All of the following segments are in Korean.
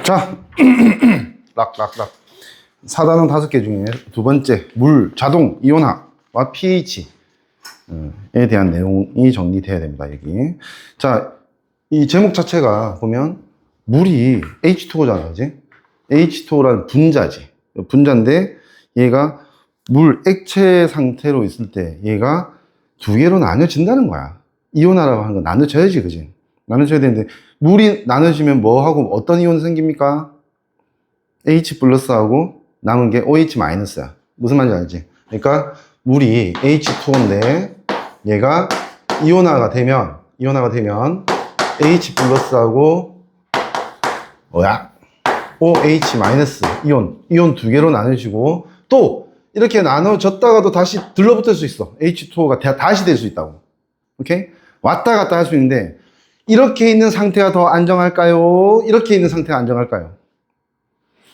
자, 락락락. 4단원 5개 중에 두 번째, 물, 자동, 이온화와 pH에 대한 내용이 정리돼야 됩니다, 여기. 자, 이 제목 자체가 보면 물이 H2O잖아, 그지? H2O라는 분자지. 분자인데 얘가 물 액체 상태로 있을 때 얘가 두 개로 나눠진다는 거야. 이온화라고 하는 건 나눠져야지, 그지? 나눠져야 되는데 물이 나눠지면 뭐하고 어떤 이온이 생깁니까? H 플러스하고 남은 게 OH 마이너스야. 무슨 말인지 알지? 그러니까 물이 H2O인데 얘가 이온화가 되면 H 플러스하고 뭐야? OH 마이너스 이온 두 개로 나눠지고 또 이렇게 나눠졌다가도 다시 들러붙을 수 있어. H2O가 다시 될 수 있다고. 오케이? 왔다 갔다 할 수 있는데 이렇게 있는 상태가 더 안정할까요? 이렇게 있는 상태가 안정할까요?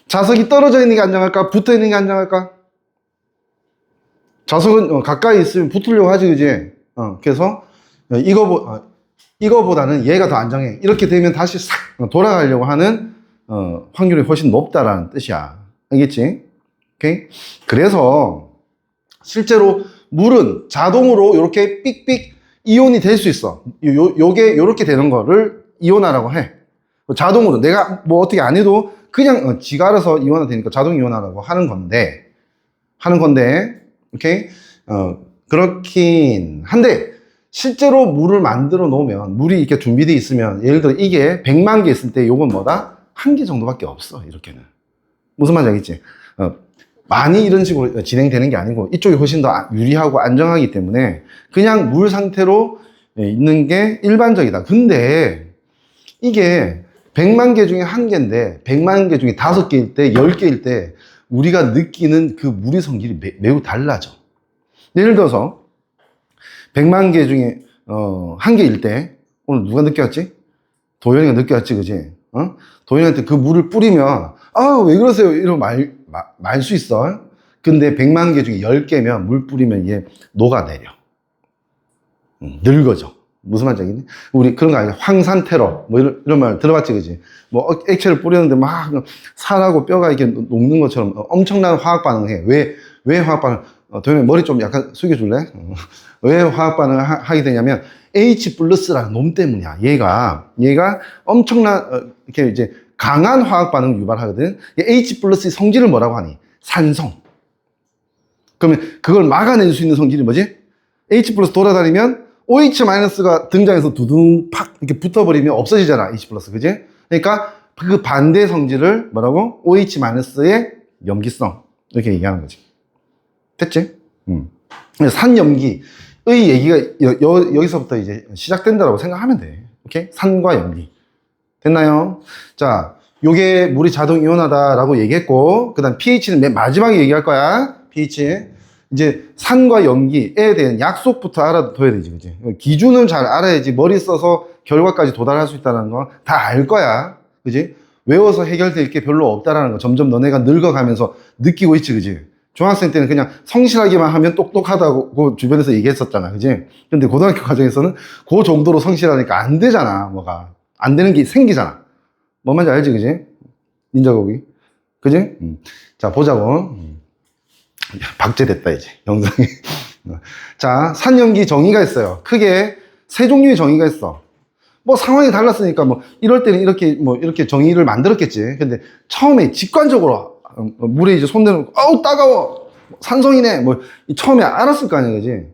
자석이 떨어져 있는 게 안정할까? 붙어 있는 게 안정할까? 자석은 가까이 있으면 붙으려고 하지, 그지? 그래서 이거보다는 얘가 더 안정해. 이렇게 되면 다시 싹 돌아가려고 하는 확률이 훨씬 높다라는 뜻이야. 알겠지? 오케이? 그래서 실제로 물은 자동으로 이렇게 삑삑 이온이 될 수 있어. 요게 요렇게 되는 거를 이온화라고 해. 자동으로 내가 뭐 어떻게 안 해도 그냥 지가 알아서 이온화 되니까 자동 이온화라고 하는 건데 오케이? 그렇긴 한데 실제로 물을 만들어 놓으면 물이 이렇게 준비되어 있으면 예를 들어 이게 100만 개 있을 때 요건 뭐다? 1개 정도밖에 없어. 이렇게는. 무슨 말인지 알겠지? 많이 이런 식으로 진행되는 게 아니고 이쪽이 훨씬 더 유리하고 안정하기 때문에 그냥 물 상태로 있는 게 일반적이다. 근데 이게 100만 개 중에 1개인데 100만 개 중에 5개일 때 10개일 때 우리가 느끼는 그 물의 성질이 매우 달라져. 예를 들어서 100만 개 중에 1개일 때 오늘 누가 느껴왔지? 도현이가 느껴왔지, 그지? 도현이한테 그 물을 뿌리면 왜 그러세요? 이러고 말 수 있어. 근데 100만 개 중에 10개면 물 뿌리면 얘 녹아내려. 늙어져. 무슨 말인지 알겠니? 우리 그런 거 아니야? 황산 테러. 뭐 이런 말 들어봤지, 그지? 뭐 액체를 뿌렸는데 막 살하고 뼈가 이렇게 녹는 것처럼 엄청난 화학 반응을 해. 왜 화학 반응? 도현이 머리 좀 약간 숙여줄래? 왜 화학 반응을 하게 되냐면 H 플러스라는 놈 때문이야. 얘가 엄청난 이렇게 이제 강한 화학 반응을 유발하거든. H 플러스의 성질을 뭐라고 하니? 산성. 그러면 그걸 막아낼 수 있는 성질이 뭐지? H 플러스 돌아다니면 OH 마이너스가 등장해서 두둥 팍 이렇게 붙어버리면 없어지잖아. H 플러스, 그지? 그러니까 그 반대 성질을 뭐라고? OH 마이너스의 염기성. 이렇게 얘기하는 거지. 됐지? 산염기의 얘기가 여기서부터 이제 시작된다고 생각하면 돼. 오케이? 산과 염기. 됐나요? 자, 요게 물이 자동 이온하다라고 얘기했고, 그 다음 pH는 맨 마지막에 얘기할 거야. pH. 이제 산과 염기에 대한 약속부터 알아둬야 되지, 그지? 기준을 잘 알아야지 머리 써서 결과까지 도달할 수 있다는 거 다 알 거야. 그지? 외워서 해결될 게 별로 없다라는 거 점점 너네가 늙어가면서 느끼고 있지, 그지? 중학생 때는 그냥 성실하기만 하면 똑똑하다고 주변에서 얘기했었잖아, 그지? 근데 고등학교 과정에서는 그 정도로 성실하니까 안 되잖아, 뭐가. 안 되는 게 생기잖아. 뭔 말인지 알지, 그지? 닌자고기. 그지? 자, 보자고. 박제됐다, 이제, 영상이. 자, 산염기 정의가 있어요. 크게 세 종류의 정의가 있어. 뭐 상황이 달랐으니까 뭐 이럴 때는 이렇게 정의를 만들었겠지. 근데 처음에 직관적으로 물에 이제 손 대놓고 아우 따가워 산성이네 뭐 처음에 알았을 거 아니야, 그지?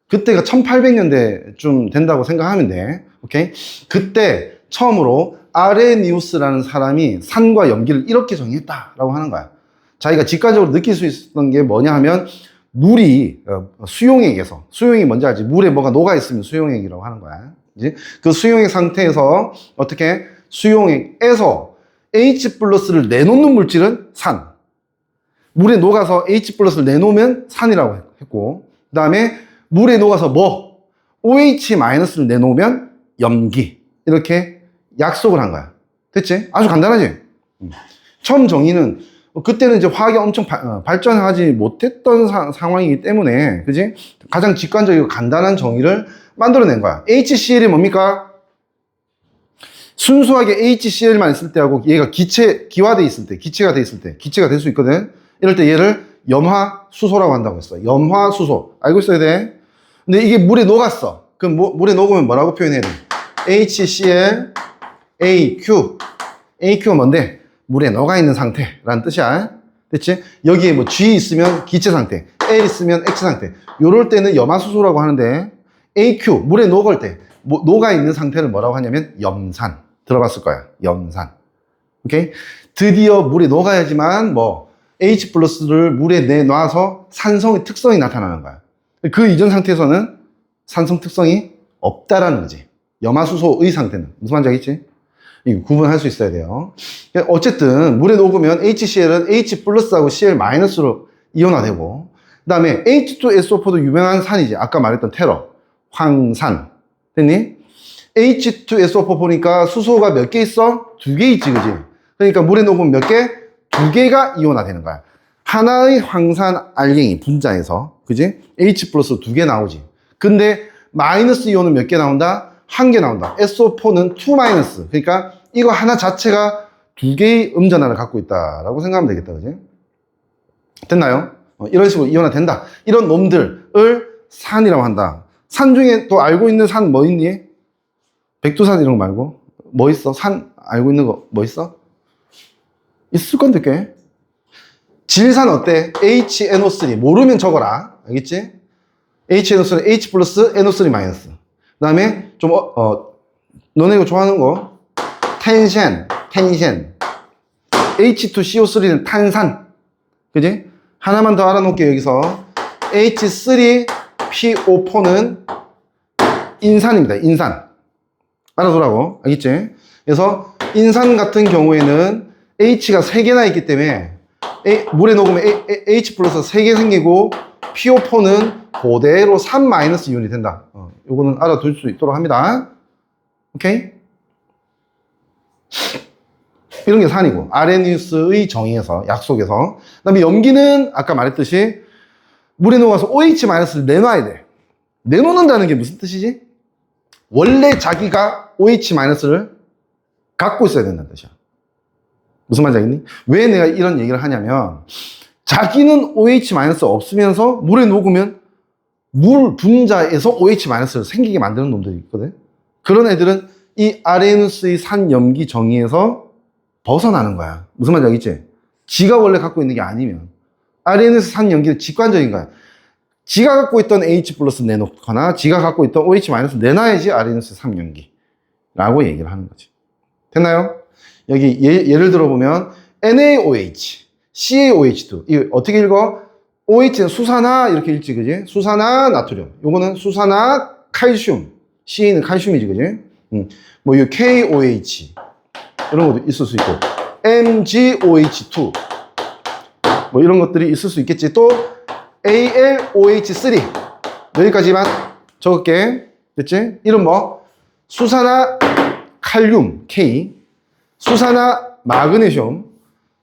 그때가 1800년대쯤 된다고 생각하면 돼. 오케이? 그때 처음으로 아레니우스라는 사람이 산과 염기를 이렇게 정의했다라고 하는 거야. 자기가 직관적으로 느낄 수 있었던 게 뭐냐 하면 물이 수용액에서, 수용액이 뭔지 알지? 물에 뭐가 녹아있으면 수용액이라고 하는 거야. 그치? 그 수용액 상태에서 어떻게? 수용액에서 H 플러스를 내놓는 물질은 산. 물에 녹아서 H 플러스를 내놓으면 산이라고 했고, 그 다음에 물에 녹아서 뭐? OH 마이너스를 내놓으면 염기. 이렇게 약속을 한 거야. 됐지? 아주 간단하지? 처음 정의는 그때는 이제 화학이 엄청 발전하지 못했던 상황이기 때문에, 그지? 가장 직관적이고 간단한 정의를 만들어낸 거야. HCl이 뭡니까? 순수하게 HCl만 있을 때하고 얘가 기화돼 있을 때, 기체가 돼 있을 때, 기체가 될 수 있거든. 이럴 때 얘를 염화수소라고 한다고 했어. 염화수소. 알고 있어야 돼. 근데 이게 물에 녹았어. 그럼 물에 녹으면 뭐라고 표현해야 돼? HCl, AQ. AQ가 뭔데? 물에 녹아있는 상태라는 뜻이야. 됐지? 여기에 뭐 G 있으면 기체 상태, L 있으면 액체 상태. 요럴 때는 염화수소라고 하는데, AQ, 물에 녹을 때, 녹아있는 상태를 뭐라고 하냐면 염산. 들어봤을 거야. 염산. 오케이? 드디어 물에 녹아야지만 뭐 H 플러스를 물에 내놔서 산성의 특성이 나타나는 거야. 그 이전 상태에서는 산성 특성이 없다라는 거지. 염화수소의 상태는. 무슨 말인지 알겠지? 이거 구분할 수 있어야 돼요. 어쨌든 물에 녹으면 HCl은 H 플러스하고 Cl 마이너스로 이온화되고, 그 다음에 H2SO4도 유명한 산이지. 아까 말했던 테러, 황산. 됐니? H2SO4 보니까 수소가 몇 개 있어? 2개 있지, 그지? 그러니까 물에 녹으면 몇 개? 2개가 이온화되는 거야. 하나의 황산 알갱이 분자에서, 그지? H 플러스 2개 나오지. 근데 마이너스 이온은 몇 개 나온다? 1개 나온다. SO4는 2 마이너스. 그러니까 이거 하나 자체가 2개의 음전하를 갖고 있다라고 생각하면 되겠다, 그지? 됐나요? 이런 식으로 이온화된다. 이런 놈들을 산이라고 한다. 산 중에 또 알고 있는 산 뭐 있니? 백두산 이런 거 말고 뭐 있어? 산 알고 있는 거 뭐 있어? 있을 건데 꽤. 질산 어때? HNO3 모르면 적어라. 알겠지? HNO3는 H 플러스 NO3 마이너스. 그 다음에 좀 너네 이거 좋아하는 거 텐션 H2CO3는 탄산. 그지? 하나만 더 알아놓을게요. 여기서 H3PO4는 인산입니다. 인산. 알아두라고. 알겠지? 그래서 인산 같은 경우에는 H가 3개나 있기 때문에 물에 녹으면 H 플러스 3개 생기고 PO4는 그대로 3 마이너스 이온이 된다. 요거는 알아둘 수 있도록 합니다. 오케이? 이런 게 산이고, 아레니우스의 정의에서, 약속에서. 그 다음에 염기는 아까 말했듯이 물에 녹아서 OH 마이너스를 내놔야 돼. 내놓는다는 게 무슨 뜻이지? 원래 자기가 OH 마이너스를 갖고 있어야 된다는 뜻이야. 무슨 말인지 알겠니? 왜 내가 이런 얘기를 하냐면, 자기는 OH 마이너스 없으면서 물에 녹으면 물 분자에서 OH 마이너스를 생기게 만드는 놈들이 있거든. 그런 애들은 이 아레누스의 산염기 정의에서 벗어나는 거야. 무슨 말인지 알겠지? 지가 원래 갖고 있는 게 아니면. 아레누스 산염기는 직관적인 거야. 지가 갖고 있던 H 플러스 내놓거나 지가 갖고 있던 OH 마이너스 내놔야지 아레누스 산염기라고 얘기를 하는 거지. 됐나요? 여기 예를 들어보면 NaOH, CaOH2 이거 어떻게 읽어? OH는 수산화 이렇게 읽지, 그지? 수산화 나트륨. 요거는 수산화 칼슘. Ca는 칼슘이지, 그지? 뭐 이 KOH 이런 것도 있을 수 있고, MgOH2 뭐 이런 것들이 있을 수 있겠지. 또 AlOH3 여기까지만 적을게. 됐지? 이런 뭐 수산화 칼륨 K, 수산화 마그네슘,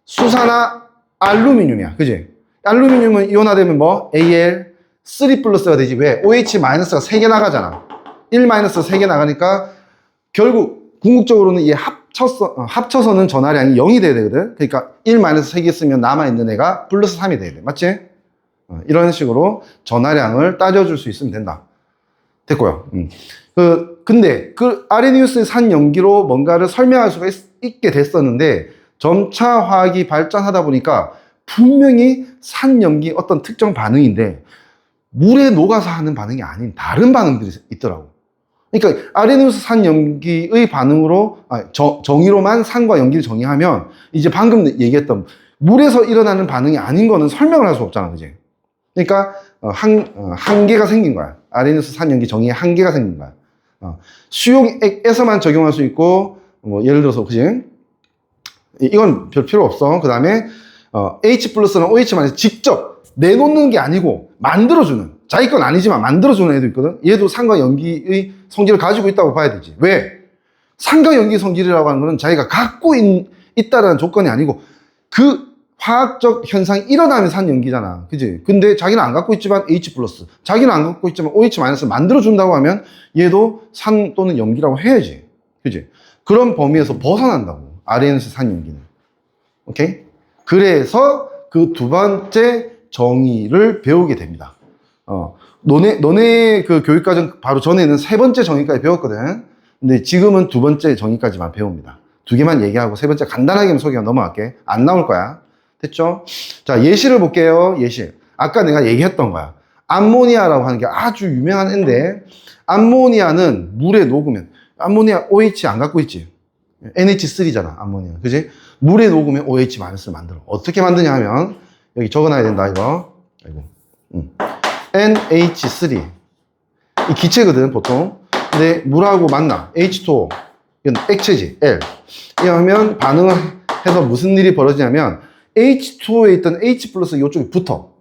수산화 알루미늄이야. 그지? 알루미늄은 이온화되면 뭐 Al 3 플러스가 되지. 왜? OH 마이너스가 3개 나가잖아. 1 마이너스 3개 나가니까 결국 궁극적으로는 얘 합쳐서는 전하량이 0이 돼야 되거든. 그러니까 1 마이너스 3개 쓰면 남아있는 애가 플러스 3이 돼야 돼. 맞지? 이런 식으로 전하량을 따져줄 수 있으면 된다. 됐고요. 근데 그 아레니우스의 산염기로 뭔가를 설명할 수가 있게 됐었는데, 점차 화학이 발전하다 보니까 분명히 산염기 어떤 특정 반응인데 물에 녹아서 하는 반응이 아닌 다른 반응들이 있더라고. 그러니까 아레니우스 산염기의 반응으로 정의로만 산과 염기를 정의하면 이제 방금 얘기했던 물에서 일어나는 반응이 아닌 거는 설명을 할 수 없잖아, 그지? 그러니까 한계가 생긴 거야. 아레니우스 산염기 정의에 한계가 생긴 거야. 수용액에서만 적용할 수 있고, 뭐 예를 들어서, 그지? 이건 별 필요 없어. 그 다음에 H 플러스는 OH 마이너스 직접 내놓는 게 아니고 만들어주는, 자기 건 아니지만 만들어주는 애도 있거든. 얘도 산과 염기의 성질을 가지고 있다고 봐야 되지. 왜? 산과 염기 성질이라고 하는 거는 자기가 갖고 있다라는 조건이 아니고 그 화학적 현상이 일어나면 산염기잖아. 그지? 근데 자기는 안 갖고 있지만 H 플러스, 자기는 안 갖고 있지만 OH 마이너스 만들어준다고 하면 얘도 산 또는 염기라고 해야지. 그지? 그런 범위에서 벗어난다고. 아르헨스 산염기는. 오케이? 그래서 그 두 번째 정의를 배우게 됩니다. 너네 그 교육과정 바로 전에는 세 번째 정의까지 배웠거든. 근데 지금은 두 번째 정의까지만 배웁니다. 두 개만 얘기하고 세 번째 간단하게 소개하고 넘어갈게. 안 나올 거야. 됐죠? 자, 예시를 볼게요. 예시. 아까 내가 얘기했던 거야. 암모니아라고 하는 게 아주 유명한 애인데, 암모니아는 물에 녹으면, 암모니아 OH 안 갖고 있지? NH3잖아, 암모니아. 그지? 물에 녹으면 OH-를 만들어. 어떻게 만드냐 하면, 여기 적어놔야 된다, 이거. 아이고. NH3. 이 기체거든, 보통. 근데 물하고 만나. H2O. 이건 액체지, L. 이러면 반응을 해서 무슨 일이 벌어지냐면, H2O에 있던 H 플러스 이쪽에 붙어.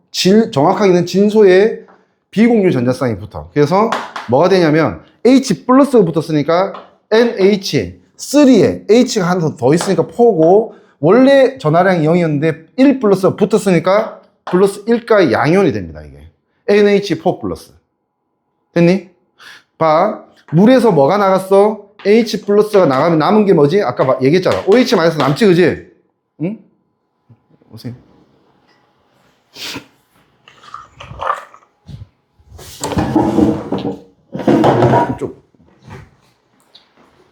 정확하게는 진소의 비공유 전자쌍이 붙어. 그래서 뭐가 되냐면, H 플러스가 붙었으니까 NH3에 H가 하나 더 있으니까 4고, 원래 전하량이 0이었는데 1 플러스가 붙었으니까 플러스 1가의 양이온이 됩니다, 이게. NH4 플러스. 됐니? 봐. 물에서 뭐가 나갔어? H 플러스가 나가면 남은 게 뭐지? 아까 얘기했잖아. OH 마이너스 남지, 그지? 응? 오세요. 이쪽.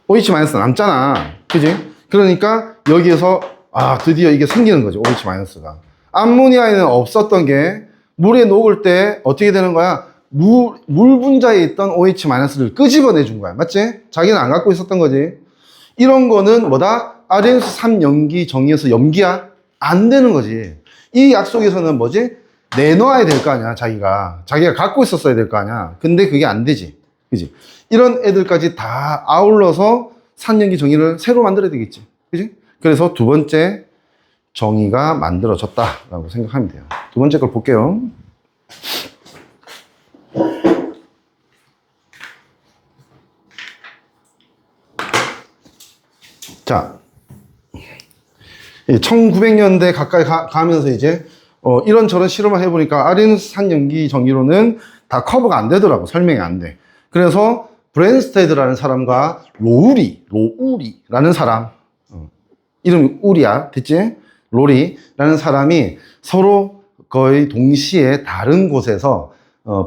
OH 마이너스 남잖아. 그지? 그러니까 여기에서 드디어 이게 생기는 거죠. OH 마이너스가. 암모니아에는 없었던 게 물에 녹을 때 어떻게 되는 거야? 물 분자에 있던 OH 마이너스를 끄집어내 준 거야. 맞지? 자기는 안 갖고 있었던 거지. 이런 거는 뭐다? 아르헨스 3염기 정의에서 염기야? 안 되는 거지. 이 약속에서는 뭐지? 내놓아야 될 거 아니야, 자기가 갖고 있었어야 될 거 아니야. 근데 그게 안 되지. 그지? 이런 애들까지 다 아울러서 3염기 정의를 새로 만들어야 되겠지. 그지? 그래서 두 번째 정의가 만들어졌다라고 생각하면 돼요. 두 번째 걸 볼게요. 자, 1900년대 가까이 가면서 이제 이런저런 실험을 해보니까 아르헨스 산염기 정의로는 다 커버가 안 되더라고. 설명이 안 돼. 그래서 브랜스테드라는 사람과 로우리라는 사람, 이름이 우리야, 됐지? 로리라는 사람이 서로 거의 동시에 다른 곳에서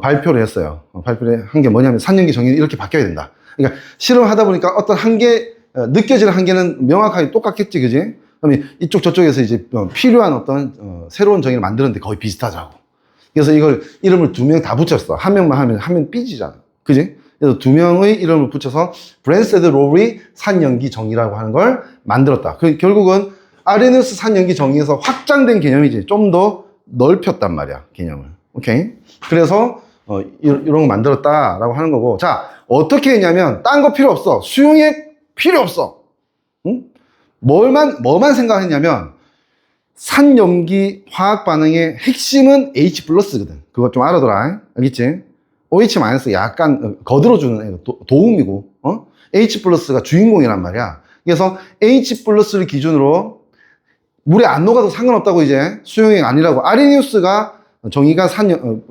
발표를 했어요. 발표를 한 게 뭐냐면 산염기 정의는 이렇게 바뀌어야 된다. 그러니까 실험하다 보니까 어떤 한계, 느껴지는 한계는 명확하게 똑같겠지, 그지? 그러면 이쪽 저쪽에서 이제 필요한 어떤 새로운 정의를 만드는데 거의 비슷하자고. 그래서 이걸 이름을 두 명 다 붙였어. 한 명만 하면 한 명 삐지잖아. 그지? 그래서 두 명의 이름을 붙여서 브랜스테드 로리 산염기 정의라고 하는 걸 만들었다. 결국은 아르헨스 산염기 정의에서 확장된 개념이지. 좀 더 넓혔단 말이야, 개념을. 오케이? 그래서 이런 거 만들었다라고 하는 거고. 자, 어떻게 했냐면 딴 거 필요 없어. 수용액 필요 없어. 응? 뭐만 생각했냐면 산염기 화학 반응의 핵심은 H 플러스거든. 그거 좀 알아둬라. 알겠지? OH 마이너스 약간 거들어주는 도움이고, H 플러스가 주인공이란 말이야. 그래서 H 플러스를 기준으로 물에 안 녹아도 상관없다고 이제 수용액 아니라고. 아르헨스가 정의가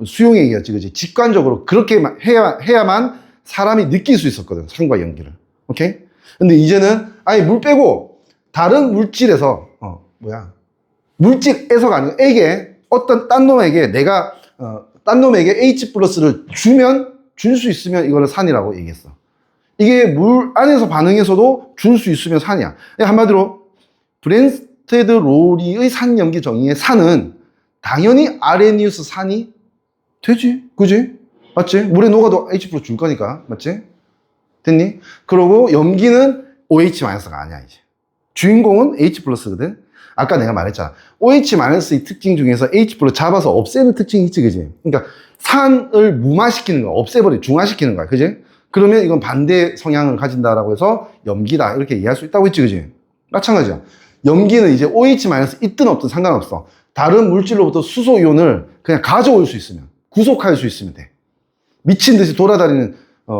수용액이었지, 그지? 직관적으로 그렇게 해야만 사람이 느낄 수 있었거든. 산과 염기를. 오케이? 근데 이제는 아예 물 빼고 다른 물질에서, 물질에서가 아니고 어떤 딴 놈에게 딴 놈에게 H 플러스를 줄 수 있으면 이거는 산이라고 얘기했어. 이게 물 안에서 반응해서도 줄 수 있으면 산이야. 한마디로 브랜스테드 로리의 산염기 정의의 산은 당연히 아레니우스 산이 되지. 그지? 맞지? 물에 녹아도 H 플러스 줄 거니까. 맞지? 됐니? 그러고 염기는 OH-가 아니야, 이제. 주인공은 H 플러스거든? 아까 내가 말했잖아. OH-의 특징 중에서 H 플러스 잡아서 없애는 특징이 있지, 그지? 그러니까 산을 무마시키는 거야. 중화시키는 거야. 그지? 그러면 이건 반대 성향을 가진다라고 해서 염기다. 이렇게 이해할 수 있다고 했지, 그지? 마찬가지야. 염기는 이제 OH- 있든 없든 상관없어. 다른 물질로부터 수소 이온을 그냥 가져올 수 있으면, 구속할 수 있으면 돼. 미친 듯이 돌아다니는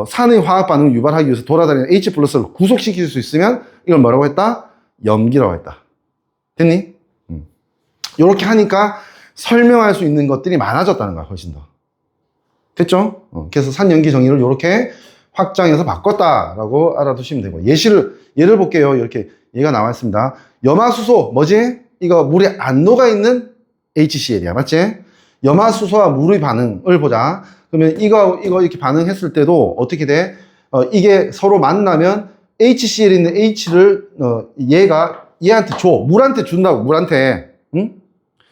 산의 화학 반응을 유발하기 위해서 돌아다니는 H 플러스를 구속시킬 수 있으면 이걸 뭐라고 했다? 염기라고 했다. 됐니? 이렇게 하니까 설명할 수 있는 것들이 많아졌다는 거야, 훨씬 더. 됐죠? 그래서 산염기 정의를 이렇게 확장해서 바꿨다라고 알아두시면 되고, 예를 볼게요. 이렇게 얘가 나와 있습니다. 염화수소 뭐지? 이거 물에 안 녹아 있는 HCl이야, 맞지? 염화수소와 물의 반응을 보자. 그러면 이거 이렇게 반응했을 때도 어떻게 돼? 이게 서로 만나면 HCl에 있는 H를 얘가 얘한테 줘. 물한테 준다고, 물한테. 응?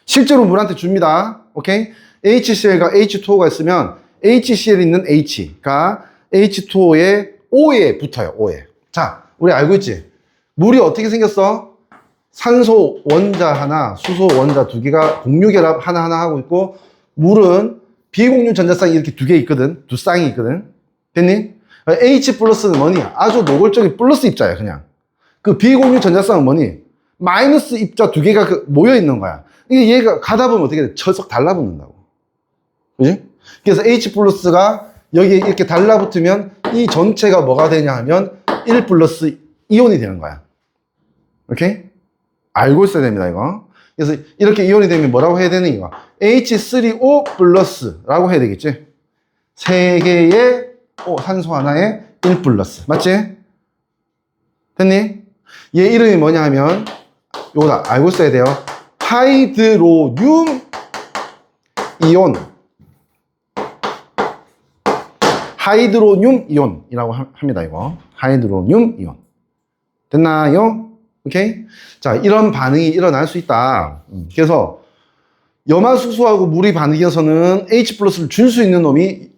실제로 물한테 줍니다. 오케이? HCl과 H2O가 있으면 HCl에 있는 H가 H2O의 O에 붙어요. O에. 자, 우리 알고 있지? 물이 어떻게 생겼어? 산소 원자 하나, 수소 원자 두 개가 공유 결합 하나하나 하고 있고, 물은 비공유 전자쌍이 이렇게 두 개 있거든. 두 쌍이 있거든. 됐니? H 플러스는 뭐니? 아주 노골적인 플러스 입자야, 그냥. 그 비공유 전자쌍은 뭐니? 마이너스 입자 두 개가 모여 있는 거야. 이게 얘가 가다 보면 어떻게 돼? 철석 달라붙는다고. 그지? 그래서 H 플러스가 여기에 이렇게 달라붙으면 이 전체가 뭐가 되냐 하면 1 플러스 이온이 되는 거야. 오케이? 알고 있어야 됩니다, 이거. 그래서 이렇게 이온이 되면 뭐라고 해야 되는 이거? H3O 플러스라고 해야 되겠지? 세 개의 산소 하나에 1 플러스. 맞지? 됐니? 얘 이름이 뭐냐 하면, 요거 다 알고 있어야 돼요. 하이드로늄 이온. 하이드로늄 이온이라고 합니다, 이거. 하이드로늄 이온. 됐나요? 오케이? 자, 이런 반응이 일어날 수 있다. 그래서 염화수소하고 물이 반응이어서는 H 플러스를 줄 수 있는 놈이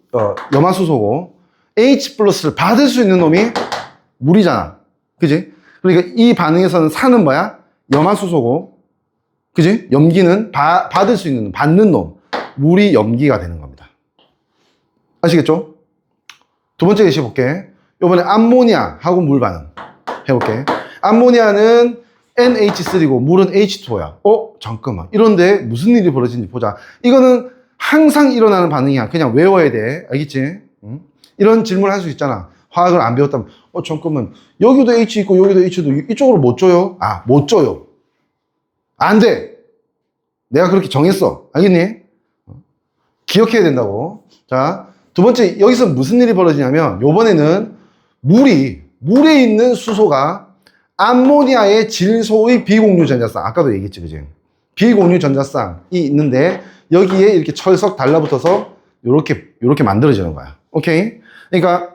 염화수소고, H 플러스를 받을 수 있는 놈이 물이잖아. 그지? 그러니까 이 반응에서는 산은 뭐야? 염화수소고, 그지? 염기는 받을 수 있는 놈, 받는 놈. 물이 염기가 되는 겁니다. 아시겠죠? 두 번째 예시 볼게. 이번에 암모니아하고 물 반응 해볼게. 암모니아는 NH3고 물은 H2O야. 잠깐만. 이런데 무슨 일이 벌어지는지 보자. 이거는 항상 일어나는 반응이야. 그냥 외워야 돼. 알겠지? 응? 이런 질문을 할 수 있잖아. 화학을 안 배웠다면, 잠깐만. 여기도 H 있고 여기도 H도 이쪽으로 못 줘요? 못 줘요. 안 돼. 내가 그렇게 정했어. 알겠니? 기억해야 된다고. 자, 두 번째, 여기서 무슨 일이 벌어지냐면, 요번에는 물에 있는 수소가 암모니아의 질소의 비공유 전자쌍, 아까도 얘기했지, 그지? 비공유 전자쌍이 있는데, 여기에 이렇게 철석 달라붙어서, 요렇게 만들어지는 거야. 오케이? 그러니까,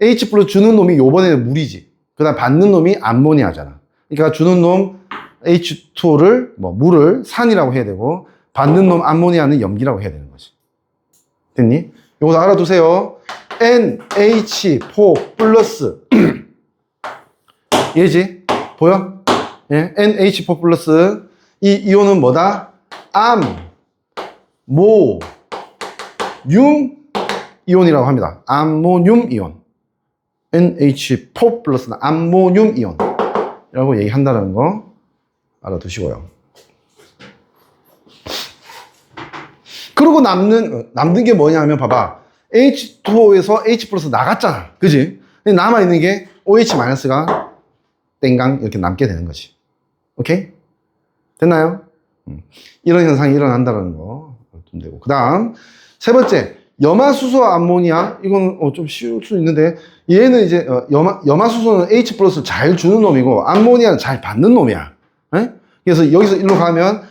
H 플러스 주는 놈이 요번에는 물이지. 그 다음 받는 놈이 암모니아잖아. 그러니까 주는 놈 H2O를, 물을 산이라고 해야 되고, 받는 놈 암모니아는 염기라고 해야 되는 거지. 됐니? 요거 알아두세요. NH4 플러스. 얘지? 보여? 예? NH4 플러스. 이 이온은 뭐다? 암모늄 이온이라고 합니다. 암모늄 이온. NH4 플러스는 암모늄 이온이라고 얘기한다는 거 알아두시고요. 그리고 남는 게 뭐냐 하면 봐봐. H2O에서 H 플러스 나갔잖아. 그지? 남아있는 게 OH-가 땡강 이렇게 남게 되는 거지. 오케이? 됐나요? 이런 현상이 일어난다는 거. 되고. 그 다음, 세 번째. 염화수소와 암모니아. 이건 좀 쉬울 수 있는데, 얘는 이제, 염화수소는 H 플러스를 잘 주는 놈이고, 암모니아는 잘 받는 놈이야. 에? 그래서 여기서 일로 가면,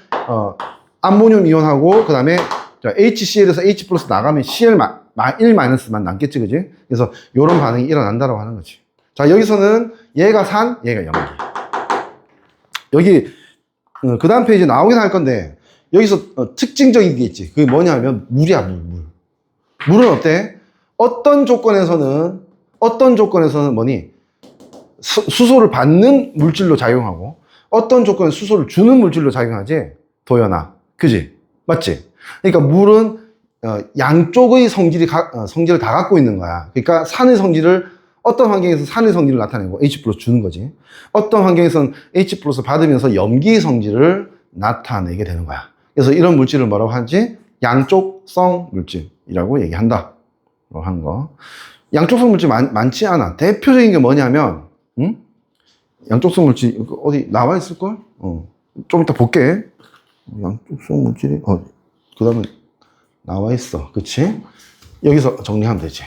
암모늄 이온하고, 그 다음에, HCl에서 H 플러스 나가면 Cl-1-만 남겠지, 그지? 그래서 요런 반응이 일어난다고 하는 거지. 자, 여기서는 얘가 산, 얘가 염기. 여기, 그 다음 페이지에 나오긴 할 건데, 여기서 특징적인 게 있지. 그게 뭐냐 하면 물이야, 물. 물은 어때? 어떤 조건에서는 뭐니? 수소를 받는 물질로 작용하고, 어떤 조건은 수소를 주는 물질로 작용하지? 도연아. 그지? 맞지? 그러니까 물은 양쪽의 성질을 다 갖고 있는 거야. 그러니까 산의 성질을 어떤 환경에서 산의 성질을 나타내고 H 플러스 주는 거지. 어떤 환경에서는 H 플러스 받으면서 염기의 성질을 나타내게 되는 거야. 그래서 이런 물질을 뭐라고 하지? 양쪽성 물질이라고 얘기한다. 라고 하는 거. 양쪽성 물질 많지 않아. 대표적인 게 뭐냐면, 양쪽성 물질 어디 나와 있을걸? 좀 이따 볼게. 양쪽성 물질이 그 다음에 나와 있어. 그치? 여기서 정리하면 되지.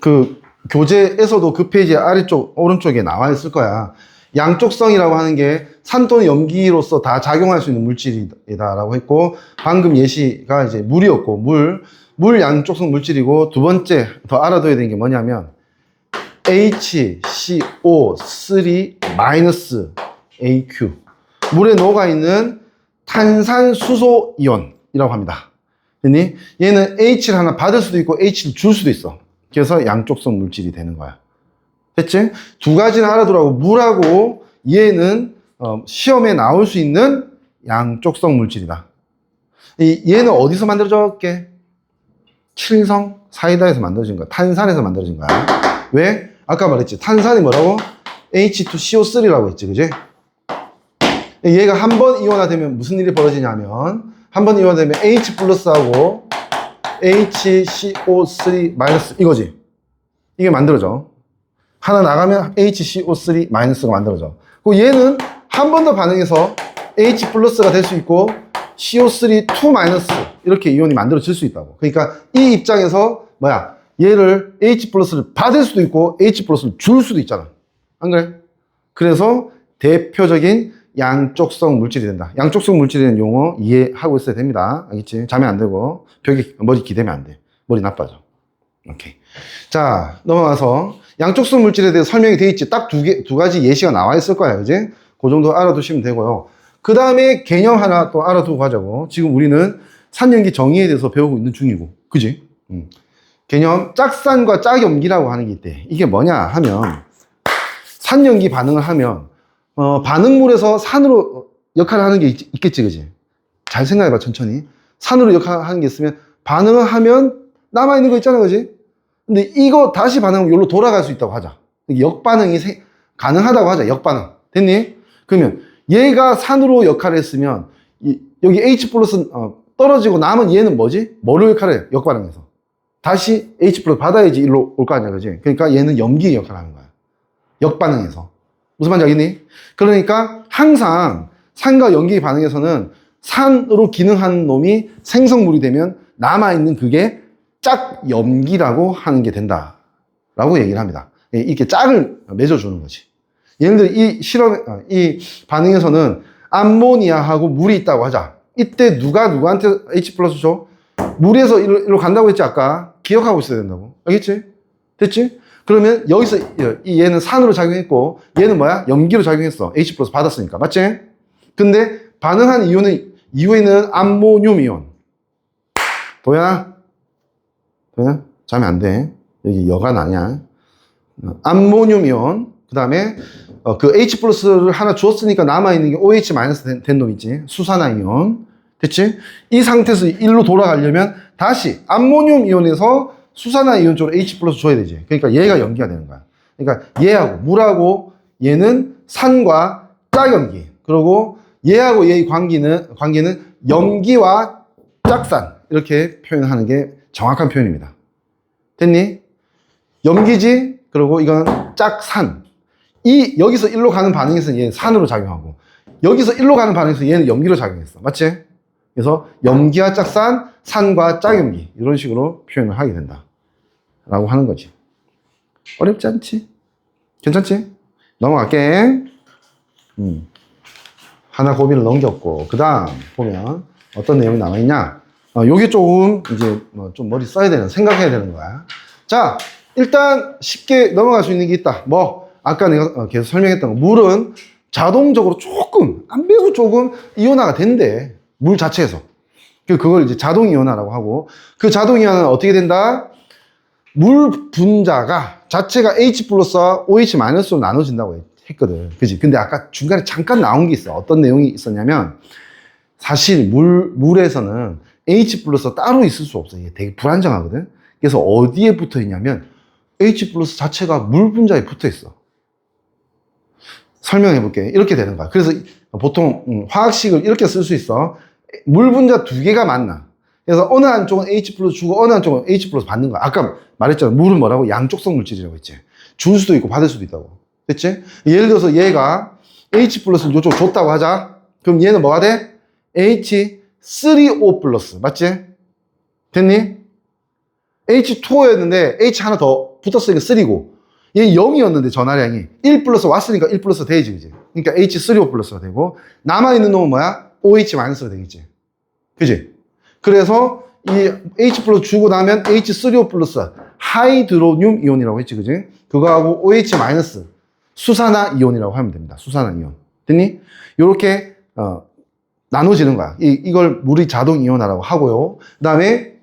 그 교재에서도 그 페이지 아래쪽 오른쪽에 나와 있을 거야. 양쪽성이라고 하는 게 산 또는 염기로서 다 작용할 수 있는 물질이다라고 했고, 방금 예시가 이제 물이었고, 물 양쪽성 물질이고, 두 번째 더 알아둬야 되는 게 뭐냐면 HCO3-AQ, 물에 녹아있는 탄산수소 이온이라고 합니다. 얘는 H를 하나 받을 수도 있고 H를 줄 수도 있어. 그래서 양쪽성 물질이 되는 거야. 됐지? 두 가지는 알아두라고. 물하고 얘는 시험에 나올 수 있는 양쪽성 물질이다. 얘는 어디서 만들어졌게? 칠성 사이다에서 만들어진 거야. 탄산에서 만들어진 거야. 왜? 아까 말했지. 탄산이 뭐라고? H2CO3라고 했지. 그지? 얘가 한 번 이온화되면 무슨 일이 벌어지냐면, 한 번 이온화되면 H 플러스하고 HCO3 마이너스 이거지. 이게 만들어져. 하나 나가면 HCO3 마이너스가 만들어져. 그리고 얘는 한 번 더 반응해서 H 플러스가 될 수 있고 CO3 2 마이너스 이렇게 이온이 만들어질 수 있다고. 그러니까 이 입장에서 뭐야? 얘를 H 플러스를 받을 수도 있고 H 플러스를 줄 수도 있잖아. 안 그래? 그래서 대표적인 양쪽성 물질이 된다. 양쪽성 물질이라는 용어 이해하고 있어야 됩니다. 알겠지? 자면 안 되고 벽에 머리 기대면 안 돼. 머리 나빠져. 오케이. 자, 넘어가서 양쪽성 물질에 대해 설명이 되어 있지. 딱 두 가지 예시가 나와 있을 거야. 그지? 그 정도 알아두시면 되고요. 그 다음에 개념 하나 또 알아두고 가자고. 지금 우리는 산염기 정의에 대해서 배우고 있는 중이고. 그지? 개념 짝산과 짝염기라고 하는 게 있대. 이게 뭐냐 하면 산염기 반응을 하면 반응물에서 산으로 역할을 하는 게 있겠지. 그지? 잘 생각해봐. 천천히. 산으로 역할을 하는 게 있으면 반응을 하면 남아있는 거 있잖아. 그지? 근데 이거 다시 반응하면 여기로 돌아갈 수 있다고 하자. 역반응이 가능하다고 하자. 역반응. 됐니? 그러면 얘가 산으로 역할을 했으면 여기 H 플러스 떨어지고 남은 얘는 뭐지? 뭐로 역할을 해? 역반응해서. 다시 H 플러스 받아야지 일로 올 거 아니야. 그지? 그러니까 얘는 염기의 역할을 하는 거야. 역반응해서. 무슨 말인지 알겠니? 그러니까 항상 산과 염기 반응에서는 산으로 기능하는 놈이 생성물이 되면 남아있는 그게 짝염기라고 하는 게 된다 라고 얘기를 합니다. 이렇게 짝을 맺어주는 거지. 예를 들어 이 반응에서는 암모니아하고 물이 있다고 하자. 이때 누가 누구한테 H 플러스 줘? 물에서 일로 간다고 했지. 아까 기억하고 있어야 된다고. 알겠지? 됐지? 그러면 여기서 얘는 산으로 작용했고 얘는 뭐야? 염기로 작용했어. H 플러스 받았으니까. 맞지? 근데 반응한 이후에는 암모늄 이온. 도현아? 자면 안 돼. 여기 여간 아니야. 암모늄 이온. 그 다음에 그 H 플러스를 하나 주었으니까 남아있는 게 OH 마이너스 된 놈 있지. 수산화 이온. 됐지? 이 상태에서 일로 돌아가려면 다시 암모늄 이온에서 수산화 이온 쪽으로 H 플러스 줘야 되지. 그러니까 얘가 염기가 되는 거야. 그러니까 얘하고 물하고 얘는 산과 짝염기. 그리고 얘하고 얘의 관계는 염기와 짝산. 이렇게 표현하는 게 정확한 표현입니다. 됐니? 염기지? 그리고 이건 짝산. 여기서 일로 가는 반응에서 얘는 산으로 작용하고, 여기서 일로 가는 반응에서 얘는 염기로 작용했어. 맞지? 그래서 염기와 짝산, 산과 짝염기. 이런 식으로 표현을 하게 된다. 라고 하는 거지. 어렵지 않지? 괜찮지? 넘어갈게. 하나 고비를 넘겼고, 그 다음 보면 어떤 내용이 남아있냐? 요게 조금 이제 좀 머리 써야 되는, 생각해야 되는 거야. 자, 일단 쉽게 넘어갈 수 있는 게 있다. 아까 내가 계속 설명했던 거. 물은 자동적으로 조금, 매우 조금 이온화가 된대. 물 자체에서. 그걸 이제 자동 이온화라고 하고, 그 자동 이온화는 어떻게 된다? 물 분자가 자체가 H 플러스와 OH 마이너스로 나눠진다고 했거든. 그지? 근데 아까 중간에 잠깐 나온 게 있어. 어떤 내용이 있었냐면, 사실 물에서는 H 플러스 따로 있을 수 없어. 이게 되게 불안정하거든. 그래서 어디에 붙어 있냐면 H 플러스 자체가 물 분자에 붙어 있어. 설명해 볼게. 이렇게 되는 거야. 그래서 보통 화학식을 이렇게 쓸 수 있어. 물 분자 두 개가 만나. 그래서 어느 한쪽은 H 플러스 주고 어느 한쪽은 H 플러스 받는 거야. 아까 말했잖아. 물은 뭐라고? 양쪽성 물질이라고 했지. 줄 수도 있고 받을 수도 있다고. 됐지? 예를 들어서 얘가 H 플러스를 이쪽 줬다고 하자. 그럼 얘는 뭐가 돼? H3O 플러스. 맞지? 됐니? H2O였는데 H 하나 더 붙었으니까 3고 얘 0이었는데 전하량이 1 플러스 왔으니까 1 플러스 돼야지, 그지? 그러니까 H3O 플러스가 되고 남아있는 놈은 뭐야? OH 마이너스가 되겠지. 그지? 그래서 이 H 플러스 주고 나면 H3O 플러스 하이드로늄 이온이라고 했지, 그지? 그거하고 OH 마이너스 수산화 이온이라고 하면 됩니다. 수산화 이온. 됐니? 요렇게 나눠지는 거야. 이걸 물의 자동 이온화라고 하고요. 그 다음에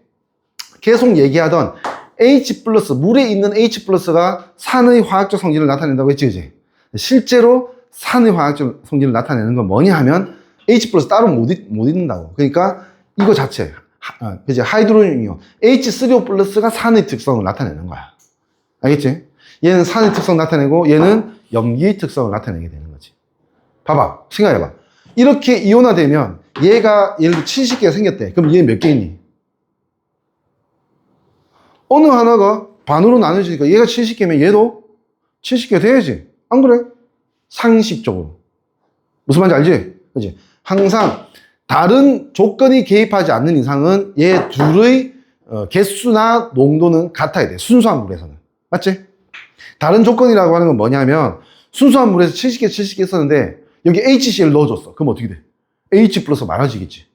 계속 얘기하던 H 플러스, 물에 있는 H 플러스가 산의 화학적 성질을 나타낸다고 했지, 그지? 실제로 산의 화학적 성질을 나타내는 건 뭐냐 하면 H 플러스 따로 못 있는다고. 그러니까 이거 자체, 그지? 하이드로늄 이온, H3O 플러스가 산의 특성을 나타내는 거야. 알겠지? 얘는 산의 특성 나타내고 얘는 염기의 특성을 나타내게 되는 거지. 봐봐, 생각해봐. 이렇게 이온화되면 얘가 예를 들어 70개가 생겼대. 그럼 얘 몇 개 있니? 어느 하나가 반으로 나눠지니까 얘가 70개면 얘도 70개 돼야지. 안 그래? 상식적으로. 무슨 말인지 알지? 그치? 항상 다른 조건이 개입하지 않는 이상은 얘 둘의 개수나 농도는 같아야 돼. 순수한 물에서는. 맞지? 다른 조건이라고 하는 건 뭐냐면 순수한 물에서 70개 있었는데 여기 HCl 넣어줬어. 그럼 어떻게 돼? H 플러스 많아지겠지.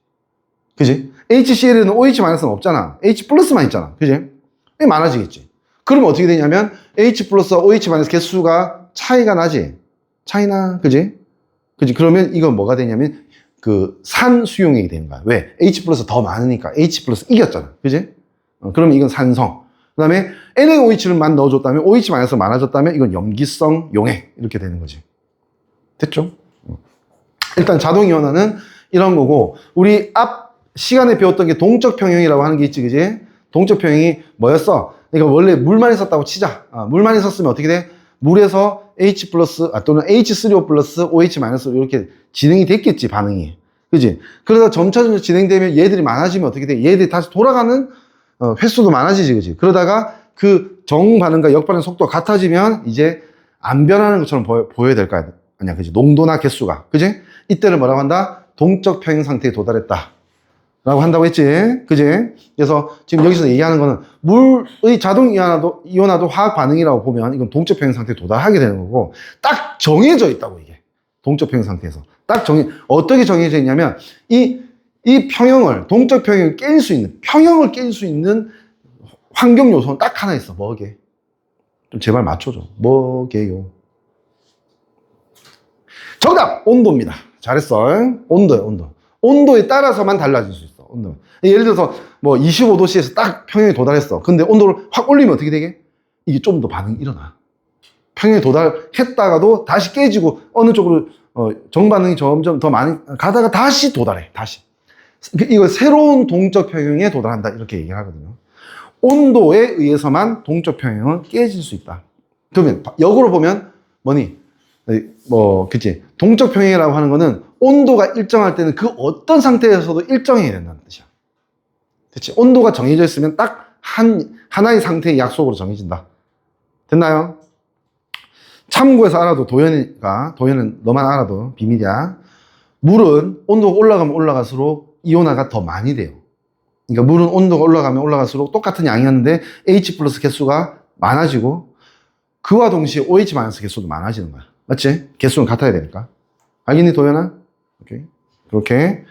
그지? HCl에는 OH-는 없잖아. H 플러스만 있잖아. 그지? 많아지겠지. 그러면 어떻게 되냐면 H 플러스 OH- 개수가 차이가 나지. 차이나. 그지? 그지? 그러면 이건 뭐가 되냐면 그 산 수용액이 되는 거야. 왜? H 플러스 더 많으니까 H 플러스 이겼잖아. 그지? 그러면 이건 산성. 그 다음에 NaOH를만 넣어줬다면 OH- 많아졌다면 이건 염기성 용액. 이렇게 되는 거지. 됐죠? 일단 자동이온화는 이런 거고, 우리 앞 시간에 배웠던 게 동적 평형이라고 하는 게 있지, 그지? 동적 평형이 뭐였어? 그러니까 원래 물만 있었다고 치자. 물만 있었으면 어떻게 돼? 물에서 H 플러스, 또는 H3O 플러스 OH- 이렇게 진행이 됐겠지, 반응이. 그지? 그러다 점차적으로 진행되면 얘들이 많아지면 어떻게 돼? 얘들이 다시 돌아가는 횟수도 많아지지, 그지? 그러다가 그 정반응과 역반응 속도가 같아지면 이제 안 변하는 것처럼 보여야 될 거 아니야, 그지? 농도나 개수가. 그지? 이때를 뭐라고 한다? 동적 평형 상태에 도달했다. 라고 한다고 했지. 그지? 그래서 지금 여기서 얘기하는 거는 물의 자동 이온화도 화학 반응이라고 보면 이건 동적 평형 상태에 도달하게 되는 거고, 딱 정해져 있다고, 이게. 동적 평형 상태에서. 어떻게 정해져 있냐면, 이 평형을, 동적 평형을 깰 수 있는, 평형을 깰 수 있는 환경 요소는 딱 하나 있어. 뭐게? 좀 제발 맞춰줘. 뭐게요? 정답! 온도입니다. 잘했어. 온도예요, 온도. 온도에 따라서만 달라질 수 있어. 온도. 예를 들어서 뭐 25도씨에서 딱 평형에 도달했어. 근데 온도를 확 올리면 어떻게 되게? 이게 좀 더 반응이 일어나. 평형에 도달했다가도 다시 깨지고 어느 쪽으로 정반응이 점점 더 많이 가다가 다시 도달해. 다시. 이거 새로운 동적 평형에 도달한다. 이렇게 얘기를 하거든요. 온도에 의해서만 동적 평형은 깨질 수 있다. 그러면 역으로 보면 뭐니? 그치. 동적 평형이라고 하는 거는 온도가 일정할 때는 그 어떤 상태에서도 일정해야 된다는 뜻이야. 그치. 온도가 정해져 있으면 딱 하나의 상태의 약속으로 정해진다. 됐나요? 참고해서 알아도 도현은 너만 알아도 비밀이야. 물은 온도가 올라가면 올라갈수록 이온화가 더 많이 돼요. 그러니까 물은 온도가 올라가면 올라갈수록 똑같은 양이었는데 H 플러스 개수가 많아지고 그와 동시에 OH 마이너스 개수도 많아지는 거야. 맞지? 개수는 같아야 되니까. 알겠니, 도현아? 오케이. 그렇게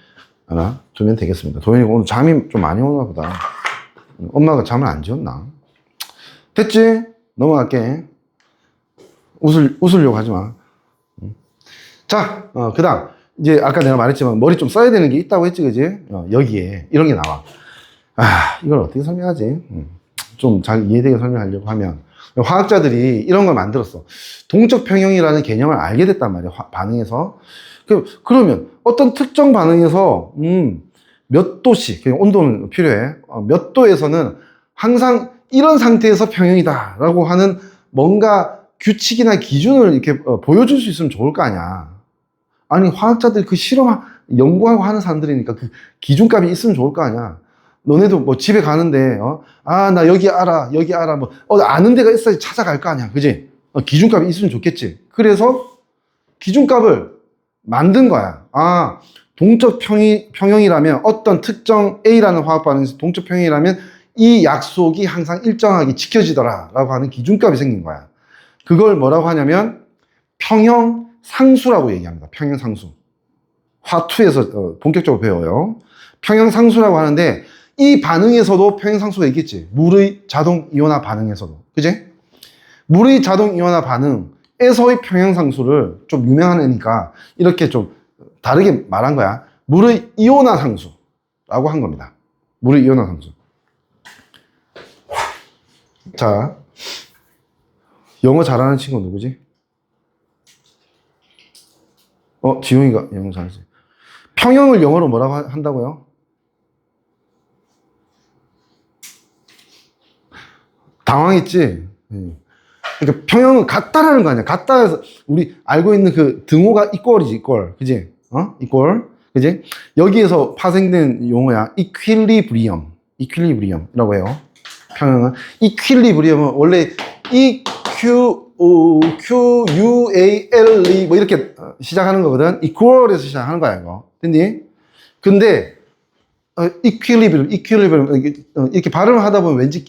하나 두면 되겠습니다. 도현이가 오늘 잠이 좀 많이 오나 보다. 엄마가 잠을 안 지웠나? 됐지? 넘어갈게. 웃으려고 하지 마. 자, 그 다음. 이제 아까 내가 말했지만 머리 좀 써야 되는 게 있다고 했지, 그지? 여기에 이런 게 나와. 이걸 어떻게 설명하지? 좀 잘 이해되게 설명하려고 하면 화학자들이 이런 걸 만들었어. 동적 평형이라는 개념을 알게 됐단 말이야. 반응에서. 그러면 어떤 특정 반응에서 몇 도씩, 온도는 필요해. 몇 도에서는 항상 이런 상태에서 평형이다 라고 하는 뭔가 규칙이나 기준을 이렇게 보여줄 수 있으면 좋을 거 아니야. 아니, 화학자들 그 연구하고 하는 사람들이니까 그 기준값이 있으면 좋을 거 아니야. 너네도 뭐 집에 가는데, 나 여기 알아, 뭐, 아는 데가 있어야지 찾아갈 거 아니야. 그지? 기준값이 있으면 좋겠지. 그래서 기준값을 만든 거야. 동적 평형이라면 어떤 특정 A라는 화학 반응에서 동적 평형이라면 이 약속이 항상 일정하게 지켜지더라라고 하는 기준값이 생긴 거야. 그걸 뭐라고 하냐면 평형상수라고 얘기합니다. 평형상수. 화2에서 본격적으로 배워요. 평형상수라고 하는데 이 반응에서도 평형상수가 있겠지. 물의 자동 이온화 반응에서도. 그지? 물의 자동 이온화 반응에서의 평형상수를 좀 유명한 애니까 이렇게 좀 다르게 말한 거야. 물의 이온화 상수라고 한 겁니다. 물의 이온화 상수. 자, 영어 잘하는 친구 누구지? 지용이가 영어 잘하지. 평형을 영어로 뭐라고 한다고요? 당황했지? 그러니까 평형은 같다라는 거 아니야. 같다 해서 우리 알고 있는 그 등호가 이퀄이지, 이퀄. 그지? 이퀄. 그지? 여기에서 파생된 용어야. 이퀄리브리엄이라고 해요. 평형은. 이퀄리브리엄은 원래 QUALE 뭐 이렇게 시작하는 거거든. equal에서 시작하는 거야, 이거. 됐니? 근데 equilibrium 이렇게 발음을 하다 보면 왠지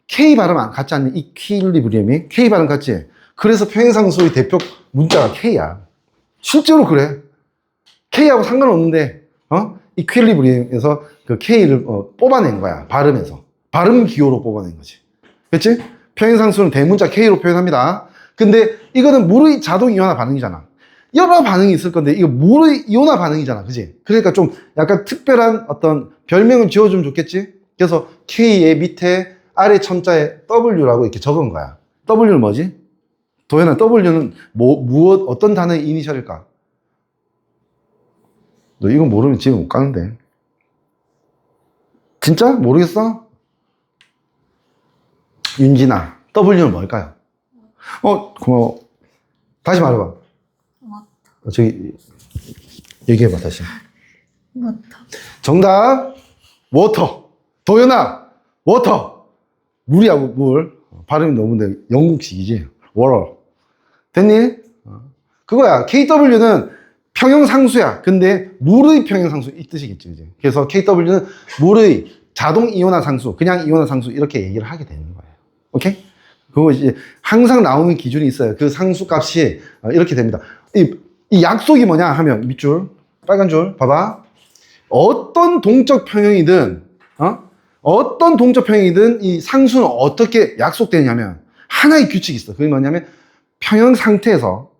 K 발음 안 같지 않니? equilibrium이 K 발음 같지? 그래서 평행상수의 대표 문자가 K야. 실제로 그래. K하고 상관없는데 equilibrium에서 그 K를 뽑아낸 거야. 발음에서. 발음 기호로 뽑아낸 거지. 그치? 평행상수는 대문자 K로 표현합니다. 근데 이거는 물의 자동 이온화 반응이잖아. 여러 반응이 있을 건데 이거 물의 이온화 반응이잖아. 그지? 그러니까 좀 약간 특별한 어떤 별명을 지어주면 좋겠지? 그래서 K의 밑에 아래 첨자에 W라고 이렇게 적은 거야. W는 뭐지? 도현아, W는 무엇, 어떤 단어의 이니셜일까? 너 이거 모르면 집에 못 가는데. 진짜? 모르겠어? 윤진아, W는 뭘까요? 고마워. 다시 말해봐. 저기, 얘기해봐, 다시. 워터. 정답, 워터. 도현아, 워터. 물이하고 물. 발음이 너무 영국식이지. 워터. 됐니? 그거야. KW는 평형상수야. 근데 물의 평형상수 이 뜻이겠지. 그지? 그래서 KW는 물의 자동 이온화 상수, 그냥 이온화 상수 이렇게 얘기를 하게 되는 거예요. 오케이? 그거 이제 항상 나오는 기준이 있어요. 그 상수 값이 이렇게 됩니다. 이 약속이 뭐냐 하면 밑줄, 빨간 줄 봐봐. 어떤 동적 평형이든 이 상수는 어떻게 약속되냐면 하나의 규칙이 있어. 그게 뭐냐면 평형 상태에서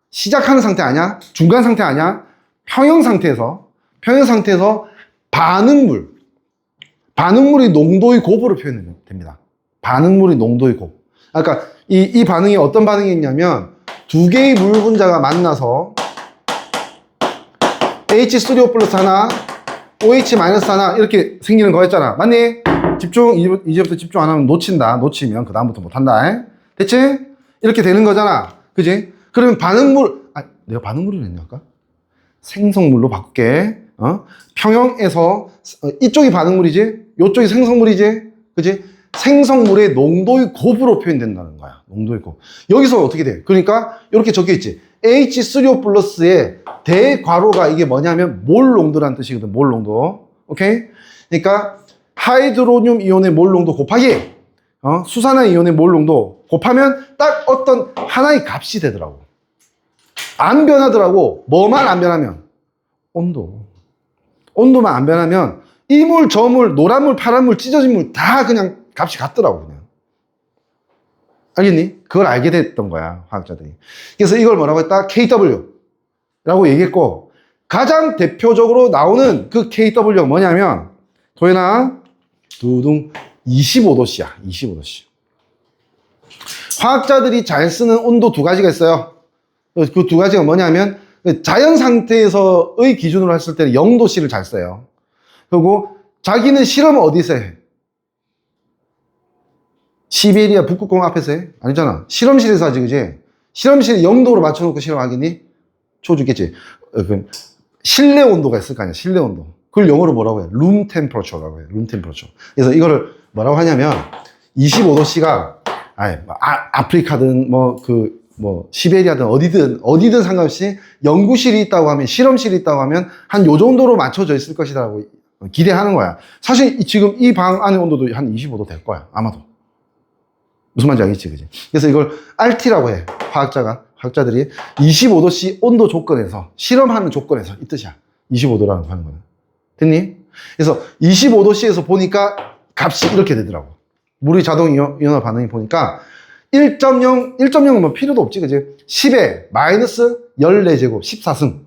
시작하는 상태 아니야? 중간 상태 아니야? 평형 상태에서 반응물의 농도의 곱으로 표현이 됩니다. 반응물의 농도의 곱. 그러니까 이 반응이 어떤 반응이 있냐면 두 개의 물 분자가 만나서 H3O 플러스 하나, OH 마이너스 하나 이렇게 생기는 거였잖아. 맞니? 집중. 이제부터 집중 안 하면 놓치면 그 다음부터 못한다. 됐지? 이렇게 되는 거잖아. 그지? 그러면 내가 반응물이라 했냐 아까? 생성물로 바꿀게. 평형에서 이쪽이 반응물이지, 이쪽이 생성물이지, 그지? 생성물의 농도의 곱으로 표현된다는 거야. 농도의 곱. 여기서 어떻게 돼? 그러니까 이렇게 적혀 있지. H3O 플러스의 대괄호가 이게 뭐냐면 몰 농도라는 뜻이거든. 몰 농도. 오케이? 그러니까 하이드로늄 이온의 몰 농도 곱하기 수산화 이온의 몰 농도 곱하면 딱 어떤 하나의 값이 되더라고. 안 변하더라고. 뭐만 안 변하면 온도만 안 변하면 이물 저물 노란물 파란물 찢어진 물 다 그냥 값이 같더라고. 그냥 알겠니? 그걸 알게 됐던 거야 화학자들이. 그래서 이걸 뭐라고 했다? KW라고 얘기했고, 가장 대표적으로 나오는 그 KW가 뭐냐면 도현아 두둥 25도씨야. 25도씨. 화학자들이 잘 쓰는 온도 두 가지가 있어요. 그 두 가지가 뭐냐면 자연 상태에서의 기준으로 했을 때는 0도씨를 잘 써요. 그리고 자기는 실험을 어디서 해? 시베리아 북극공 앞에서 해? 아니잖아. 실험실에서 하지, 그지? 실험실에 0도로 맞춰놓고 실험하겠니? 쳐주겠지. 실내 온도가 있을 거 아니야, 실내 온도. 그걸 영어로 뭐라고 해? 룸 템퍼처라고 해. 룸 템퍼처. 그래서 이거를 뭐라고 하냐면 25도씨가 아프리카든 시베리아든 어디든 상관없이 연구실이 있다고 하면, 실험실이 있다고 하면 한 요 정도로 맞춰져 있을 것이라고 기대하는 거야. 사실 지금 이 방 안의 온도도 한 25도 될 거야. 아마도. 무슨 말인지 알겠지, 그지? 그래서 이걸 RT라고 해. 과학자들이 25도씨 온도 조건에서, 실험하는 조건에서 이 뜻이야. 25도라는 하는 거는. 됐니? 그래서 25도씨에서 보니까 값이 이렇게 되더라고. 물의 자동 이온화 반응이 보니까 1.0은 뭐 필요도 없지, 그지? 10에 마이너스 14제곱 14승.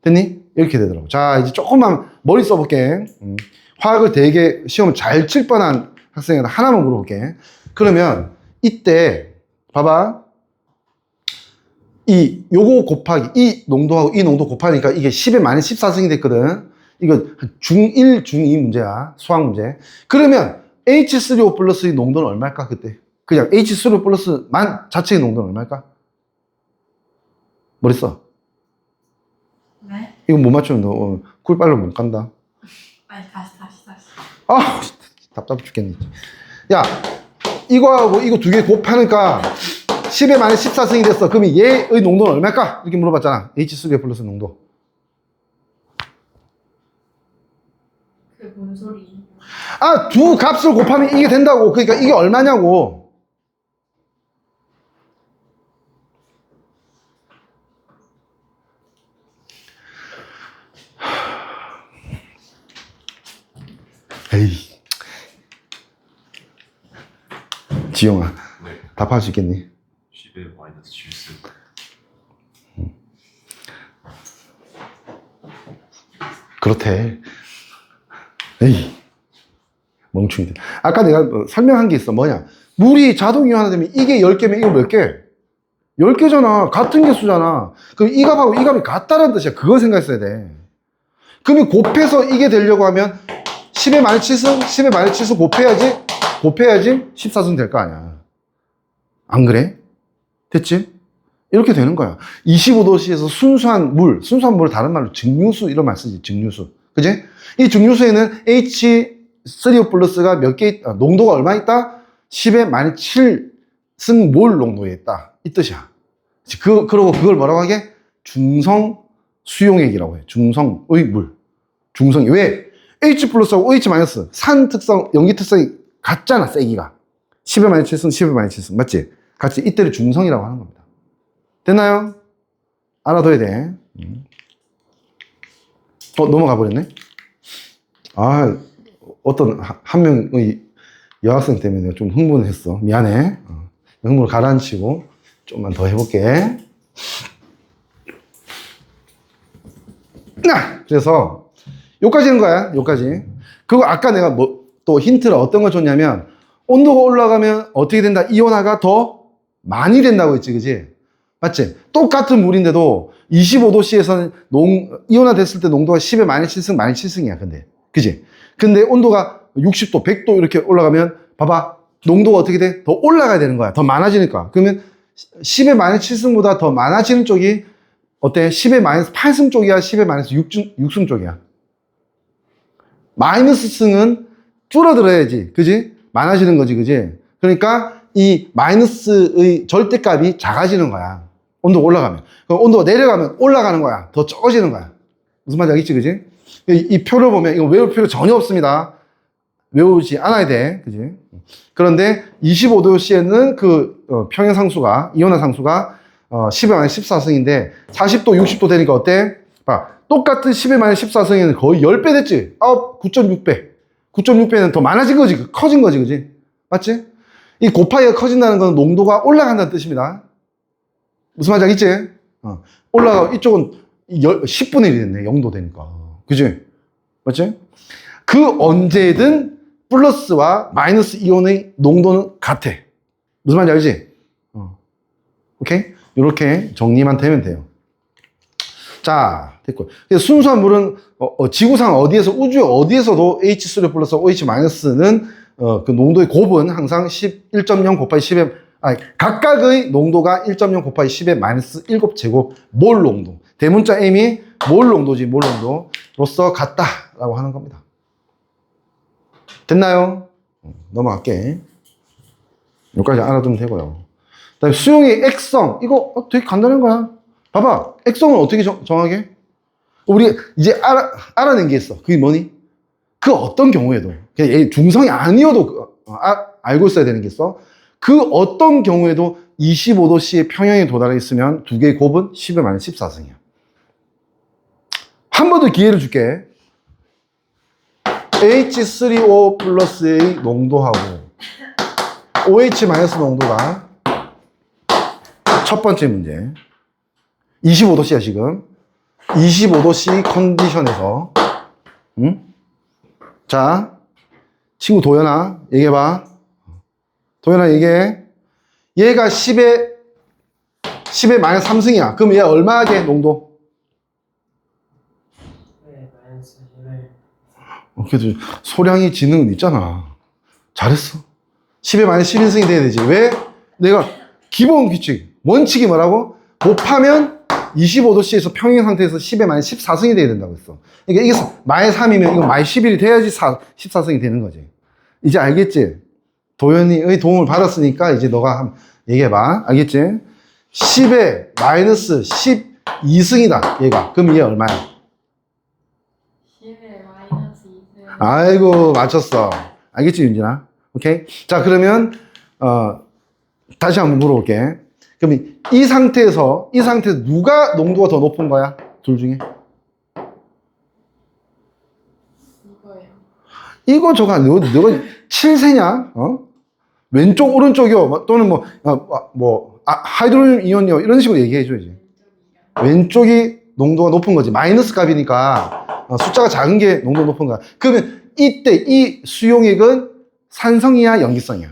됐니? 이렇게 되더라고. 자, 이제 조금만 머리 써볼게. 화학을 되게 시험을 잘 칠 뻔한 학생한테 하나만 물어볼게. 그러면 이때 봐봐. 요거 곱하기 이 농도하고 이 농도 곱하니까 이게 10에 마이너스 14승이 됐거든. 이거 중1, 중2 문제야. 수학 문제. 그러면 H3O 플러스의 농도는 얼마일까, 그때? 그냥 H3O 플러스만 자체의 농도는 얼마일까? 머리 써. 네? 이거 못 맞추면 너 꿀빨로 못 간다. 아니, 다시. 아, 답답해 죽겠네. 야, 이거하고 이거 두 개 곱하니까 10에 마이너스 14승이 됐어. 그러면 얘의 농도는 얼마일까? 이렇게 물어봤잖아. H3O 플러스 농도. 그게 뭔 소리? 아, 두 값을 곱하면 이게 된다고. 그러니까 이게 얼마냐고. 에이. 지영아, 네. 답할 수 있겠니? 10의 마이너스 7승. 그렇대. 에이. 멍충이들. 아까 내가 설명한 게 있어. 뭐냐? 물이 자동 이온화되면 이게 10개면 이거 몇 개? 10개잖아. 같은 개수잖아. 그럼 이 값하고 이 값이 같다는 뜻이야. 그걸 생각했어야 돼. 그러면 곱해서 이게 되려고 하면 10의 마이너스 7승, 10의 마이너스 7승 곱해야지 14승 될 거 아니야. 안 그래? 됐지? 이렇게 되는 거야. 25도씨에서 순수한 물을 다른 말로 증류수 이런 말 쓰지. 증류수. 그지? 이 증류수에는 H3O 플러스가 몇 개 있다? 농도가 얼마 있다? 10의 마이너스 7승 몰 농도에 있다. 이 뜻이야. 그러고 그걸 뭐라고 하게? 중성 수용액이라고 해. 중성의 물. 중성이. 왜? H 플러스하고 OH 마이너스. 산 특성, 염기 특성이 같잖아, 세기가. 10의 마이너스 7승, 10의 마이너스 7승. 맞지? 같이 이때를 중성이라고 하는 겁니다. 됐나요? 알아둬야 돼. 넘어가 버렸네? 아, 어떤 한 명의 여학생 때문에 내가 좀 흥분했어. 미안해. 흥분을 가라앉히고 좀만 더 해볼게. 그래서 요까지는 거야. 요까지. 그리고 아까 내가 또 힌트를 어떤 걸 줬냐면 온도가 올라가면 어떻게 된다? 이온화가 더 많이 된다고 했지, 그지? 맞지? 똑같은 물인데도 25도씨에서는 이온화 됐을 때 농도가 10에 마이너스 7승, 마이너스 7승이야, 근데. 그지? 근데 온도가 60도, 100도 이렇게 올라가면, 봐봐. 농도가 어떻게 돼? 더 올라가야 되는 거야. 더 많아지니까. 그러면 10의 마이너스 7승보다 더 많아지는 쪽이 어때? 10의 마이너스 8승 쪽이야? 10의 마이너스 6승 쪽이야? 마이너스 승은 줄어들어야지. 그지? 많아지는 거지, 그지? 그러니까 이 마이너스의 절대값이 작아지는 거야. 온도가 올라가면. 그럼 온도가 내려가면 올라가는 거야. 더 적어지는 거야. 무슨 말인지 알겠지, 그지? 이 표를 보면, 이거 외울 필요 전혀 없습니다. 외우지 않아야 돼. 그지? 그런데 25도씨에는 평형상수가, 이온화상수가 10의 마이너스 14승인데 40도, 60도 되니까 어때? 봐. 똑같은 10의 마이너스 14승에는 거의 10배 됐지? 9.6배. 9.6배는 더 많아진 거지. 커진 거지, 그지? 맞지? 이 곱하기가 커진다는 건 농도가 올라간다는 뜻입니다. 무슨 말인지 알겠지? 올라가, 이쪽은 10분의 1이 됐네. 0도 되니까. 그지? 맞지? 그 언제든 플러스와 마이너스 이온의 농도는 같아. 무슨 말인지 알지? 오케이? 이렇게 정리만 되면 돼요. 자, 됐고. 순수한 물은, 지구상 어디에서, 우주 어디에서도 H3 플러스 OH 마이너스는, 그 농도의 곱은 항상 1.0 곱하기 10의, 각각의 농도가 1.0 곱하기 10의 마이너스 7제곱 몰 농도. 대문자 M이 몰 농도지, 몰 농도로서 같다라고 하는 겁니다. 됐나요? 넘어갈게. 여기까지 알아두면 되고요. 그 다음에 수용의 액성. 이거 되게 간단한 거야. 봐봐. 액성을 어떻게 정하게? 우리 이제 알아낸 게 있어. 그게 뭐니? 그 어떤 경우에도 그냥 얘 중성이 아니어도 알고 있어야 되는 게 있어. 그 어떤 경우에도 25도씨의 평형에 도달해 있으면 두 개의 곱은 10의 마이너스 14승이야. 한 번 더 기회를 줄게. H3O 플러스의 농도하고 OH 마이너스 농도가 첫 번째 문제. 25도씨야 지금. 25도씨 컨디션에서 자, 친구 도연아 얘기해봐. 도연아 얘기해. 얘가 10의 마이너스 3승이야. 그럼 얘 얼마게 농도? 네, 마이너스 1을. 그래도 소량이 지능은 있잖아. 잘했어. 10의 마이너스 11승이 돼야 되지. 왜? 내가 기본 규칙, 원칙이 뭐라고? 곱하면 25도씨에서 평행 상태에서 10의 마이너스 14승이 돼야 된다고 했어. 그러니까 이게 마이너스 3이면 이건 마이너스 11이 돼야지 14승이 되는 거지. 이제 알겠지? 도연이의 도움을 받았으니까 이제 너가 한번 얘기해봐. 알겠지? 10의 마이너스 12승이다. 얘가. 그럼 얘 얼마야? 10의 마이너스 2승. 아이고 맞췄어. 알겠지 윤진아? 오케이. 자 그러면 다시 한번 물어볼게. 그럼 이 상태에서 누가 농도가 더 높은 거야? 둘 중에? 이거예요. 이거 저거 너가 7세냐? 왼쪽 오른쪽이요? 또는 하이드로겐 이온이요? 이런 식으로 얘기해줘야지. 왼쪽이 농도가 높은 거지. 마이너스 값이니까 숫자가 작은 게 농도가 높은 거야. 그러면 이때 이 수용액은 산성이야 염기성이야?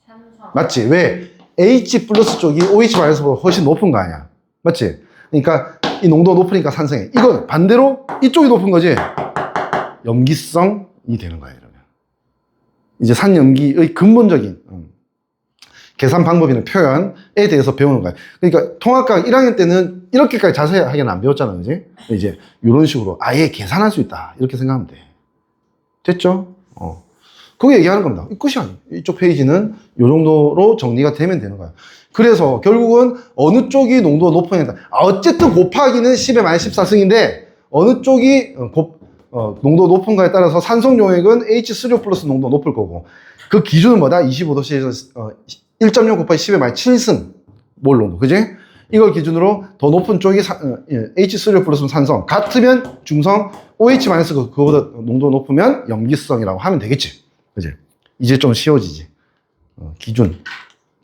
삼성. 맞지? 왜? H 플러스 쪽이 OH 마이너스보다 훨씬 높은 거 아니야? 맞지? 그러니까 이 농도가 높으니까 산성해. 이건 반대로 이쪽이 높은 거지? 염기성이 되는 거야 이러면. 이제 산염기의 근본적인 계산 방법이나 표현에 대해서 배우는 거야. 그러니까 통합과학 1학년 때는 이렇게까지 자세하게는 안 배웠잖아, 그지? 이제 이런 식으로 아예 계산할 수 있다 이렇게 생각하면 돼. 됐죠? 그거 얘기하는 겁니다. 끝이 아니에요. 이쪽 페이지는 이 정도로 정리가 되면 되는 거야. 그래서 결국은 어느 쪽이 농도가 높으냐. 어쨌든 곱하기는 10의 마이너스 14승인데 어느 쪽이 농도 높은가에 따라서 산성 용액은 H3O 플러스 농도가 높을 거고 그 기준은 뭐다? 25도씨에서 1.0 곱하기 10의 마이너스 7승 몰 농도. 그지? 이걸 기준으로 더 높은 쪽이 H3O 플러스 산성 같으면 중성 OH 마이너스 그거보다 농도가 높으면 염기성이라고 하면 되겠지. 그지? 이제 좀 쉬워지지.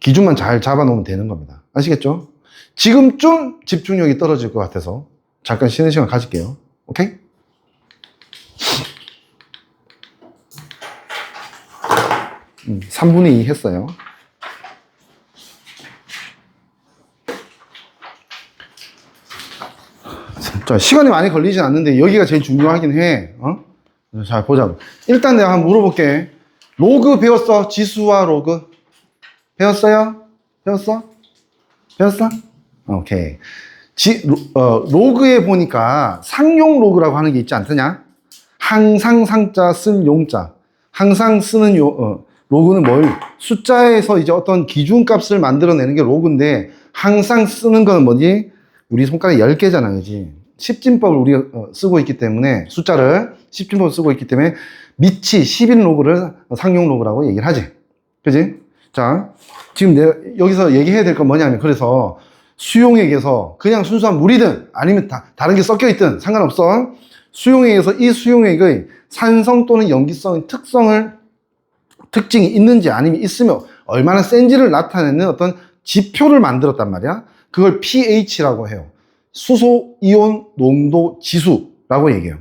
기준만 잘 잡아놓으면 되는 겁니다. 아시겠죠? 지금쯤 집중력이 떨어질 것 같아서 잠깐 쉬는 시간 가질게요. 오케이? 음, 3분의 2 했어요. 자, 시간이 많이 걸리진 않는데 여기가 제일 중요하긴 해. 자, 보자고. 일단 내가 한번 물어볼게. 로그 배웠어? 지수와 로그? 배웠어요? 배웠어? 배웠어? 오케이. 로그에 보니까 상용 로그라고 하는 게 있지 않더냐? 항상 상자 쓴 용자. 항상 쓰는 로그는 숫자에서 이제 어떤 기준값을 만들어내는 게 로그인데, 항상 쓰는 거는 뭐지? 우리 손가락 10개잖아, 그지? 10진법을 우리가 쓰고 있기 때문에, 숫자를 10진법을 쓰고 있기 때문에, 밑이 10인 로그를 상용 로그라고 얘기를 하지. 그지? 자, 지금 내가 여기서 얘기해야 될 건 뭐냐면, 그래서 수용액에서 그냥 순수한 물이든 아니면 다른 게 섞여 있든 상관없어. 수용액에서 이 수용액의 산성 또는 염기성의 특징이 있는지 아니면 있으면 얼마나 센지를 나타내는 어떤 지표를 만들었단 말이야. 그걸 pH라고 해요. 수소 이온 농도 지수라고 얘기해요.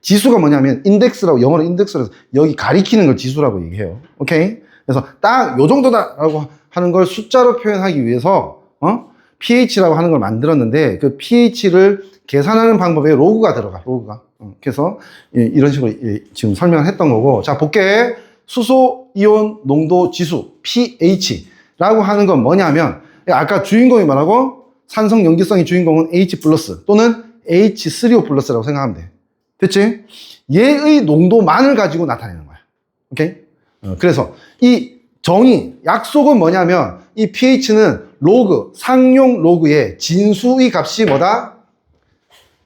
지수가 뭐냐면 인덱스라고, 영어로 인덱스라고 해서 여기 가리키는 걸 지수라고 얘기해요. 오케이? 그래서 딱 요 정도다라고 하는 걸 숫자로 표현하기 위해서 pH라고 하는 걸 만들었는데, 그 pH를 계산하는 방법에 로그가 들어가. 로그가. 그래서 이런 식으로 지금 설명을 했던 거고. 자, 볼게. 수소 이온 농도 지수 pH라고 하는 건 뭐냐면, 아까 주인공이 뭐라고? 산성 염기성의 주인공은 H 플러스 또는 H3O 플러스라고 생각하면 돼. 됐지? 얘의 농도만을 가지고 나타내는 거야. 오케이? 그래서 이 정의, 약속은 뭐냐면, 이 pH는 로그, 상용 로그의 진수의 값이 뭐다?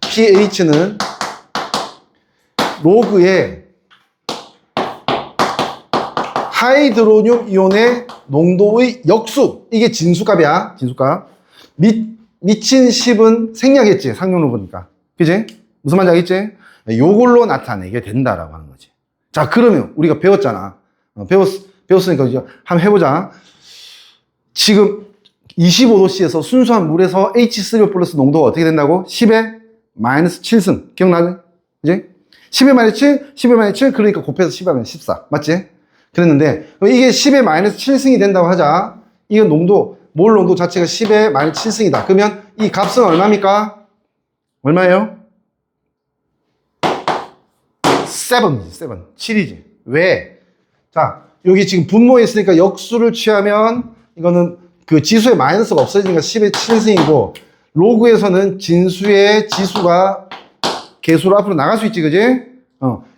pH는 로그의 하이드로늄 이온의 농도의 역수. 이게 진수값이야. 진수값. 미친 10은 생략했지. 상용로 보니까. 그지? 무슨 말인지 알겠지? 요걸로 나타내게 된다라고 하는 거지. 자, 그러면 우리가 배웠잖아. 배웠으니까 이제 한번 해보자. 지금 25도씨에서 순수한 물에서 H3O 플러스 농도가 어떻게 된다고? 10의 마이너스 7승. 기억나지? 그지? 10의 마이너스 7, 10의 마이너스 7, 그러니까 곱해서 10의 마이너스 14. 맞지? 그랬는데, 이게 10의 마이너스 7승이 된다고 하자. 이건 농도, 몰 농도 자체가 10의 마이너스 7승이다. 그러면 이 값은 얼마입니까? 얼마예요? 7이지, 7. 7이지. 왜? 자, 여기 지금 분모에 있으니까 역수를 취하면 이거는 그 지수의 마이너스가 없어지니까 10의 7승이고, 로그에서는 진수의 지수가 개수로 앞으로 나갈 수 있지, 그지?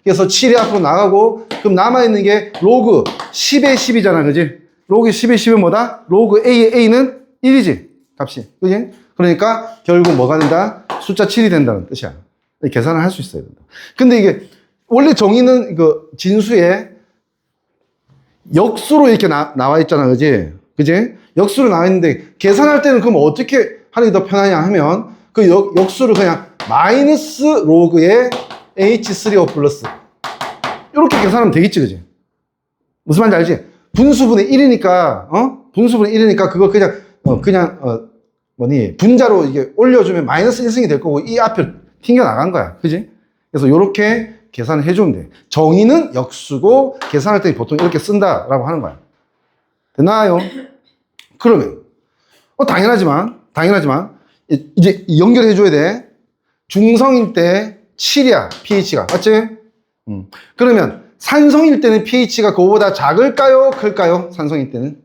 그래서 7이 앞으로 나가고, 그럼 남아있는 게 로그 10의 10이잖아, 그지? 로그 10의 10은 뭐다? 로그 A의 A는 1이지, 값이. 그지? 그러니까 결국 뭐가 된다? 숫자 7이 된다는 뜻이야. 계산을 할 수 있어야 된다. 근데 이게, 원래 정의는 그 진수에 역수로 이렇게 나와 있잖아, 그지? 그지? 역수로 나와 있는데, 계산할 때는 그럼 어떻게 하는 게 더 편하냐 하면, 그 역수를 그냥 마이너스 로그의 H3O 플러스. 이렇게 계산하면 되겠지, 그지? 무슨 말인지 알지? 분수분의 1이니까, 분수분의 1이니까 그거 분자로 이게 올려주면 마이너스 1승이 될 거고, 이 앞에 튕겨 나간 거야. 그지? 그래서 이렇게 계산을 해주면 돼. 정의는 역수고, 계산할 때 보통 이렇게 쓴다라고 하는 거야. 됐나요? 그러면, 당연하지만, 이제 연결해줘야 돼. 중성일 때 7이야, pH가. 맞지? 그러면 산성일 때는 pH가 그거보다 작을까요? 클까요? 산성일 때는?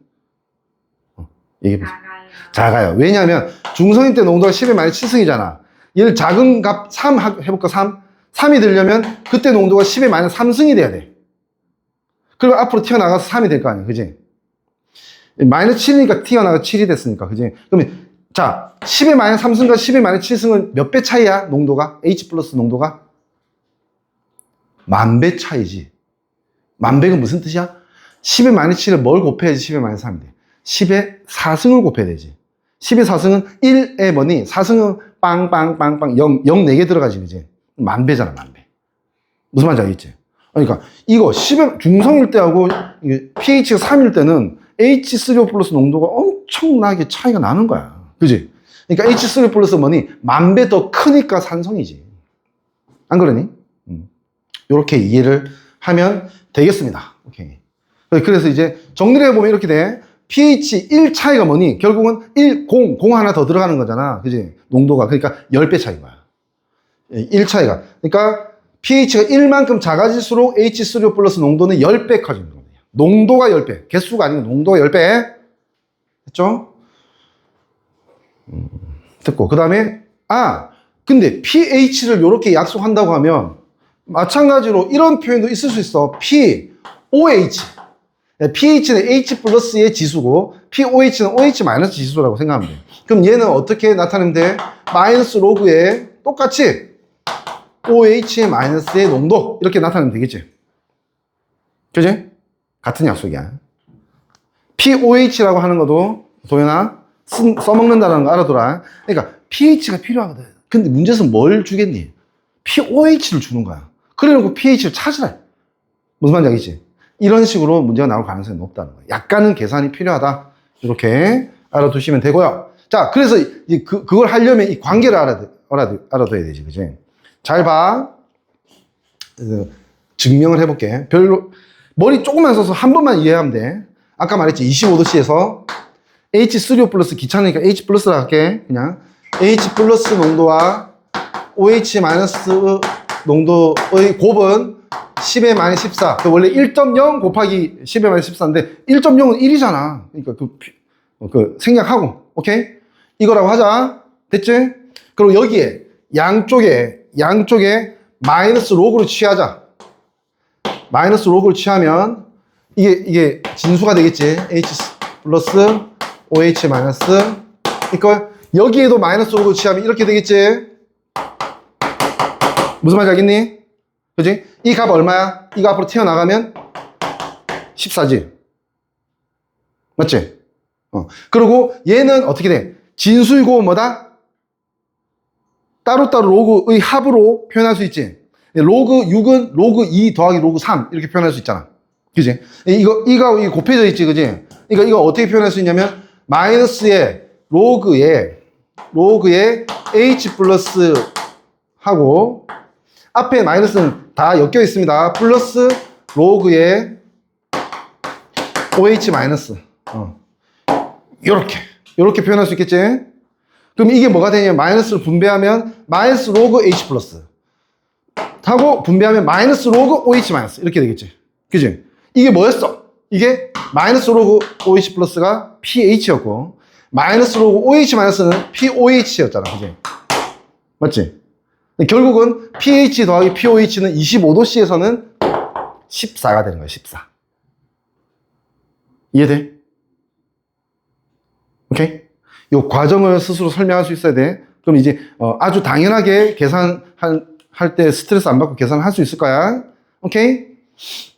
얘기해보세요. 작아요. 왜냐하면 중성일 때 농도가 10의 마이너스 7승이잖아. 얘를 작은 값 3 해볼까? 3이 되려면 그때 농도가 10의 마이너스 3승이 돼야 돼. 그리고 앞으로 튀어나가서 3이 될 거 아니야. 그지? 마이너스 7이니까 튀어나가서 7이 됐으니까. 그지? 그러면 자, 10의 마이너스 3승과 10의 마이너스 7승은 몇 배 차이야? 농도가? H 플러스 농도가? 10,000배 차이지. 10,000배가 무슨 뜻이야? 10의 마이너스 7을 뭘 곱해야지 10의 마이너스 3이 돼? 10의 4승을 곱해야 되지. 10의 4승은 1에 뭐니? 4승은 빵빵빵빵 0 4개 들어가지, 그지? 10,000배잖아, 10,000배. 무슨 말인지 알겠지? 그러니까 이거 10의 중성일 때하고 pH가 3일 때는 H3O 플러스 농도가 엄청나게 차이가 나는 거야. 그지? 그러니까 H3O 플러스 뭐니? 10,000배 더 크니까 산성이지. 안 그러니? 이렇게 이해를 하면 되겠습니다. 오케이. 그래서 이제 정리를 해보면 이렇게 돼. pH 1 차이가 뭐니? 결국은 0 하나 더 들어가는 거잖아. 그지? 농도가. 그러니까 10배 차이인 거야. 1 차이가. 그러니까 pH가 1만큼 작아질수록 H3O 플러스 농도는 10배 커지는 거예요. 농도가 10배. 개수가 아니고 농도가 10배. 됐죠? 듣고. 그 다음에, 근데 pH를 이렇게 약속한다고 하면, 마찬가지로 이런 표현도 있을 수 있어. POH. pH는 H 플러스의 지수고, POH는 OH 마이너스 지수라고 생각하면 돼. 그럼 얘는 어떻게 나타내면 돼? 마이너스 로그에 똑같이 OH 마이너스의 농도. 이렇게 나타내면 되겠지. 그지? 같은 약속이야. POH라고 하는 것도, 도현아, 써먹는다는 거 알아둬라. 그러니까 pH가 필요하거든. 근데 문제에서 뭘 주겠니? POH를 주는 거야. 그래놓고 pH를 찾으라. 무슨 말인지 알겠지? 이런 식으로 문제가 나올 가능성이 높다는 거야. 약간은 계산이 필요하다. 이렇게 알아두시면 되고요. 자, 그래서 그걸 하려면 이 관계를 알아둬야 되지. 그지? 잘 봐. 증명을 해볼게. 머리 조금만 써서 한 번만 이해하면 돼. 아까 말했지. 25도씨에서 H3O 플러스 귀찮으니까 H 플러스라 할게. 그냥 H 플러스 농도와 OH 마이너스 농도의 곱은 10의 마이너스 14. 원래 1.0 곱하기 10의 마이너스 14인데 1.0은 1이잖아. 그러니까 생략하고. 오케이? 이거라고 하자. 됐지? 그리고 여기에 양쪽에 마이너스 로그를 취하자. 마이너스 로그를 취하면 이게 진수가 되겠지. H 플러스 OH 마이너스 이걸 여기에도 마이너스 로그 취하면 이렇게 되겠지. 무슨 말인지 알겠니? 그지? 이 값 얼마야? 이거 앞으로 튀어나가면 14지. 맞지? 그리고 얘는 어떻게 돼? 진수이고 뭐다? 따로따로 로그의 합으로 표현할 수 있지. 로그 6은 로그 2 더하기 로그 3 이렇게 표현할 수 있잖아. 그지? 이거 곱해져 있지, 그지? 그러니까 이거 어떻게 표현할 수 있냐면 마이너스에 로그에 h 플러스 하고 앞에 마이너스는 다 엮여 있습니다. 플러스 로그에 OH 마이너스. 요렇게 표현할 수 있겠지? 그럼 이게 뭐가 되냐면 마이너스를 분배하면 마이너스 로그 H 플러스 하고 분배하면 마이너스 로그 OH 마이너스 이렇게 되겠지. 그지? 이게 뭐였어? 이게 마이너스 로그 OH 플러스가 pH였고 마이너스 로그 OH 마이너스는 POH였잖아. 그지? 맞지? 결국은 pH 더하기 POH는 25도씨에서는 14가 되는 거야. 14. 이해돼? 오케이? 이 과정을 스스로 설명할 수 있어야 돼. 그럼 이제 아주 당연하게 계산할 때 스트레스 안 받고 계산을 할 수 있을 거야. 오케이?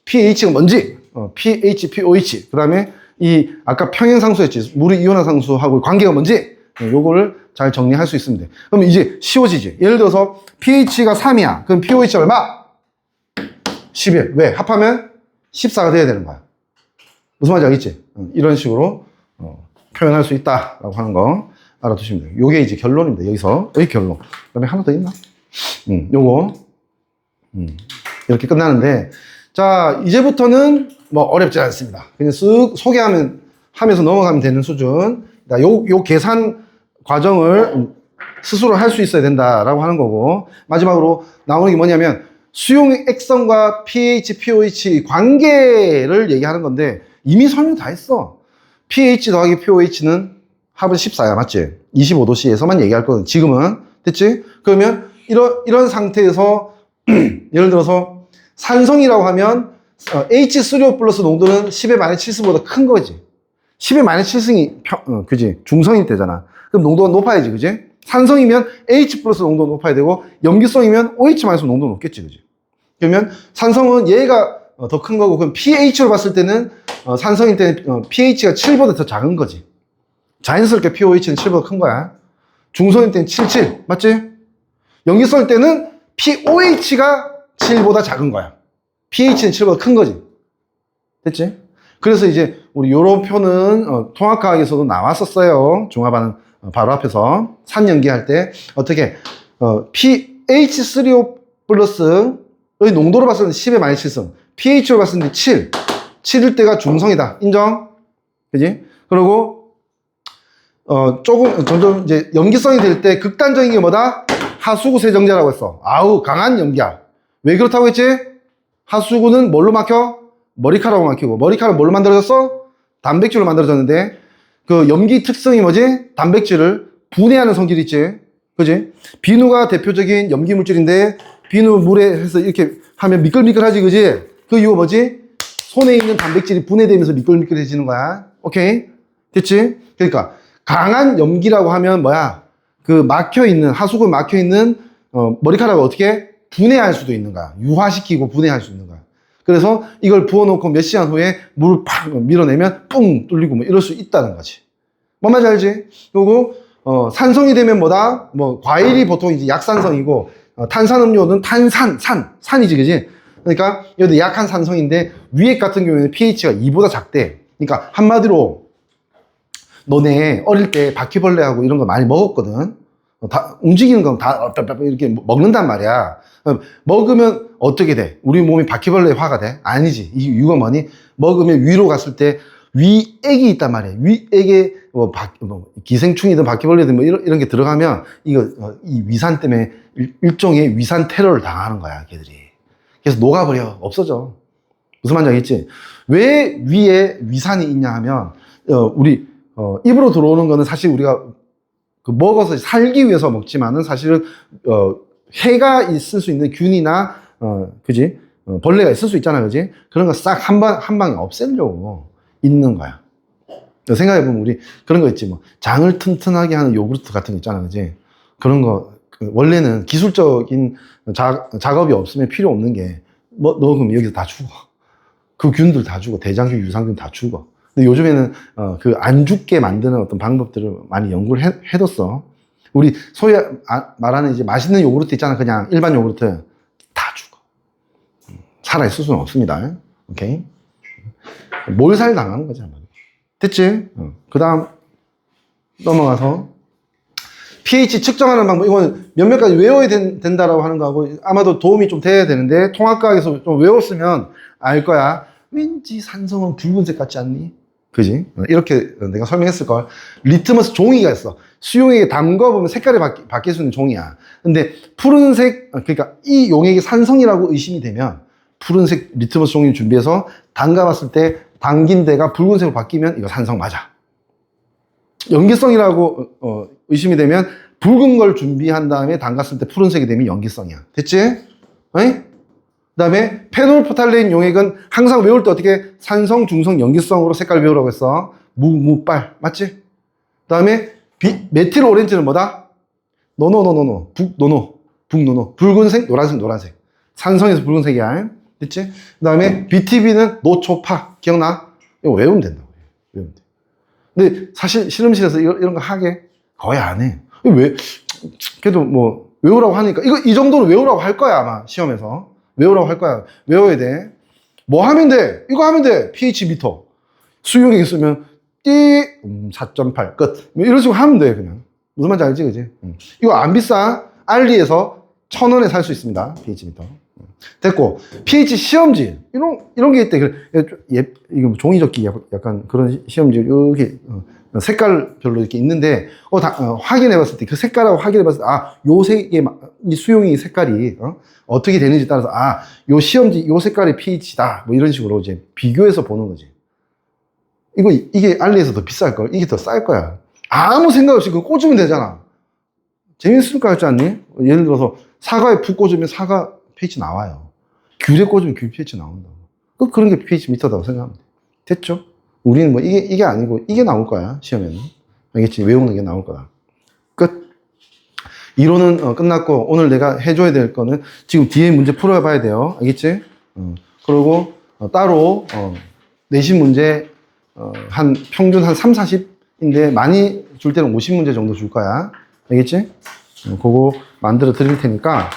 pH가 뭔지, pH, POH. 그 다음에 이 아까 평행상수였지. 물이 이온화 상수하고 관계가 뭔지 요거를 잘 정리할 수 있으면 돼. 그럼 이제 쉬워지지. 예를 들어서 pH가 3이야. 그럼 POH 얼마? 11. 왜? 합하면 14가 돼야 되는 거야. 무슨 말인지 알겠지? 이런 식으로 표현할 수 있다라고 하는 거 알아두시면 돼요. 요게 이제 결론입니다. 여기 결론. 그 다음에 하나 더 있나? 요거 이렇게 끝나는데 자 이제부터는 뭐 어렵지 않습니다. 그냥 쓱 소개하면서 넘어가면 되는 수준. 요 계산 과정을 스스로 할 수 있어야 된다라고 하는 거고 마지막으로 나오는 게 뭐냐면 수용 액성과 pH, POH 관계를 얘기하는 건데 이미 설명 다 했어. pH 더하기 POH는 합은 14야. 맞지? 25도씨에서만 얘기할 거거든. 지금은. 됐지? 그러면 이런 상태에서 예를 들어서 산성이라고 하면 H3O 플러스 농도는 10의 마이너스 7승보다 큰 거지. 10의 마이너스 7승이 그지? 중성일 때잖아. 그럼 농도가 높아야지. 그지? 산성이면 H 플러스 농도가 높아야 되고 염기성이면 OH 마이너스 농도가 높겠지. 그지? 그러면 산성은 얘가 더 큰 거고 그럼 pH로 봤을 때는 산성일 때는 pH가 7보다 더 작은 거지. 자연스럽게 pOH는 7보다 큰 거야. 중성일 때는 77 맞지? 염기성일 때는 pOH가 7보다 작은 거야. pH는 7보다 큰 거지. 됐지? 그래서 이제 우리 요런 표는 통합과학에서도 나왔었어요. 종합하는 바로 앞에서 산연기할 때 어떻게 pH3O 플러스의 농도로 봤을 때 10의 마이너스 7성 pH로 봤을 때 7일 때가 중성이다. 인정? 그지? 그리고 조금 점점 이제 염기성이 될 때 극단적인 게 뭐다? 하수구 세정제라고 했어. 아우 강한 염기야. 왜 그렇다고 했지? 하수구는 뭘로 막혀? 머리카락으로 막히고 머리카락 뭘로 만들어졌어? 단백질로 만들어졌는데 그 염기 특성이 뭐지? 단백질을 분해하는 성질이 있지. 그지? 비누가 대표적인 염기 물질인데 비누 물에 해서 이렇게 하면 미끌미끌하지. 그지? 그 이유가 뭐지? 손에 있는 단백질이 분해되면서 미끌미끌해지는 거야. 오케이? 됐지? 그러니까 강한 염기라고 하면 뭐야? 그 막혀있는 하수구에 막혀있는 머리카락을 어떻게 분해할 수도 있는 거야. 유화시키고 분해할 수 있는 거야. 그래서 이걸 부어놓고 몇 시간 후에 물을 팍 밀어내면 뿡 뚫리고 뭐 이럴 수 있다는 거지. 뭔 말인지 알지? 그리고 산성이 되면 뭐다? 뭐 과일이 보통 이제 약산성이고 탄산음료는 산이지, 그지? 그러니까 여기 약한 산성인데 위액 같은 경우에는 pH가 2보다 작대. 그러니까 한마디로 너네 어릴 때 바퀴벌레하고 이런 거 많이 먹었거든. 다 움직이는 건 다 이렇게 먹는단 말이야. 먹으면 어떻게 돼? 우리 몸이 바퀴벌레의 화가 돼? 아니지. 이 이유가 뭐니? 먹으면 위로 갔을 때 위액이 있단 말이야. 위액에 기생충이든 바퀴벌레든 뭐 이런 게 들어가면 이 위산 때문에 일종의 위산 테러를 당하는 거야, 걔들이. 그래서 녹아버려. 없어져. 무슨 말인지 알겠지? 왜 위에 위산이 있냐 하면 우리 입으로 들어오는 거는 사실 우리가 먹어서 살기 위해서 먹지만은 사실은 해가 있을 수 있는 균이나 그지? 벌레가 있을 수 있잖아. 그지? 그런 거 싹 한 방에 없애려고 있는 거야. 생각해보면 우리 그런 거 있지. 뭐 장을 튼튼하게 하는 요구르트 같은 거 있잖아. 그지? 그런 거 원래는 기술적인 작업이 없으면 필요 없는 게 뭐 넣으면 여기서 다 죽어. 그 균들 다 죽어. 대장균, 유산균 다 죽어. 근데 요즘에는 그 안 죽게 만드는 어떤 방법들을 많이 연구를 해뒀어. 우리 소위 말하는 이제 맛있는 요구르트 있잖아. 그냥 일반 요구르트 다 죽어. 살아있을 수는 없습니다. 오케이? 몰살 당하는 거지. 됐지? 그 다음 넘어가서 pH 측정하는 방법. 이건 몇몇 가지 외워야 된다라고 하는 거하고 아마도 도움이 좀 돼야 되는데 통합과학에서 좀 외웠으면 알 거야. 왠지 산성은 붉은색 같지 않니? 그지? 이렇게 내가 설명했을 걸. 리트머스 종이가 있어. 수용액에 담궈보면 색깔이 바뀔 수 있는 종이야. 근데 푸른색, 그러니까 이 용액이 산성이라고 의심이 되면 푸른색 리트머스 종이를 준비해서 담가봤을 때 담긴 데가 붉은색으로 바뀌면 이거 산성 맞아. 연기성이라고 의심이 되면 붉은 걸 준비한 다음에 담갔을 때 푸른색이 되면 연기성이야. 됐지? 그 다음에 페놀포탈레인 용액은 항상 외울 때 어떻게 산성, 중성, 연기성으로 색깔 외우라고 했어. 무빨 맞지? 그 다음에 메틸 오렌지는 뭐다? 노노노노노 북노노 북노노 붉은색, 노란색 산성에서 붉은색이야. 됐지? 그 다음에 BTB는 노초파 기억나? 이거 외우면 된다고. 외우면 돼. 근데 사실 실험실에서 이런 거 하게 거의 안 해. 왜? 그래도 뭐 외우라고 하니까 이 정도는 외우라고 할 거야 아마 시험에서. 외우라고 할 거야. 외워야 돼. 뭐 하면 돼? 이거 하면 돼. pH 미터. 수용액 있으면 4.8 끝. 뭐 이런 식으로 하면 돼 그냥. 무슨 말인지 알지 그지? 이거 안 비싸. 알리에서 1,000원에 살 수 있습니다. pH 미터. 됐고 pH 시험지 이런 게 있대. 이거 종이접기 약간 그런 시험지 이렇게 색깔별로 이렇게 있는데 확인해봤을 때 그 색깔하고 확인해봤을 때 요 색의 이 수용의 색깔이 어떻게 되는지 따라서 요 시험지 요 색깔이 pH다 뭐 이런 식으로 이제 비교해서 보는 거지. 이게 알리에서 더 비쌀 걸. 이게 더 쌀 거야. 아무 생각 없이 그거 꽂으면 되잖아. 재밌을 것 같지 않니? 예를 들어서 사과에 푹 꽂으면 사과 pH 나와요. 귤에 꽂으면 귤 pH 나온다고. 그런 게 pH 미터다고 생각하면 돼. 됐죠? 우리는 뭐 이게 아니고 이게 나올 거야 시험에는. 알겠지? 외우는 게 나올 거다. 끝. 이론은 끝났고 오늘 내가 해줘야 될 거는 지금 뒤에 문제 풀어봐야 돼요. 알겠지? 그리고 따로 내신 문제 한 평균 한 3, 40인데 많이 줄 때는 50문제 정도 줄 거야. 알겠지? 그거 만들어 드릴 테니까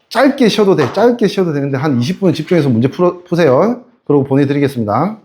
짧게 쉬어도 돼. 짧게 쉬어도 되는데 한 20분 집중해서 문제 푸세요. 그러고 보내드리겠습니다.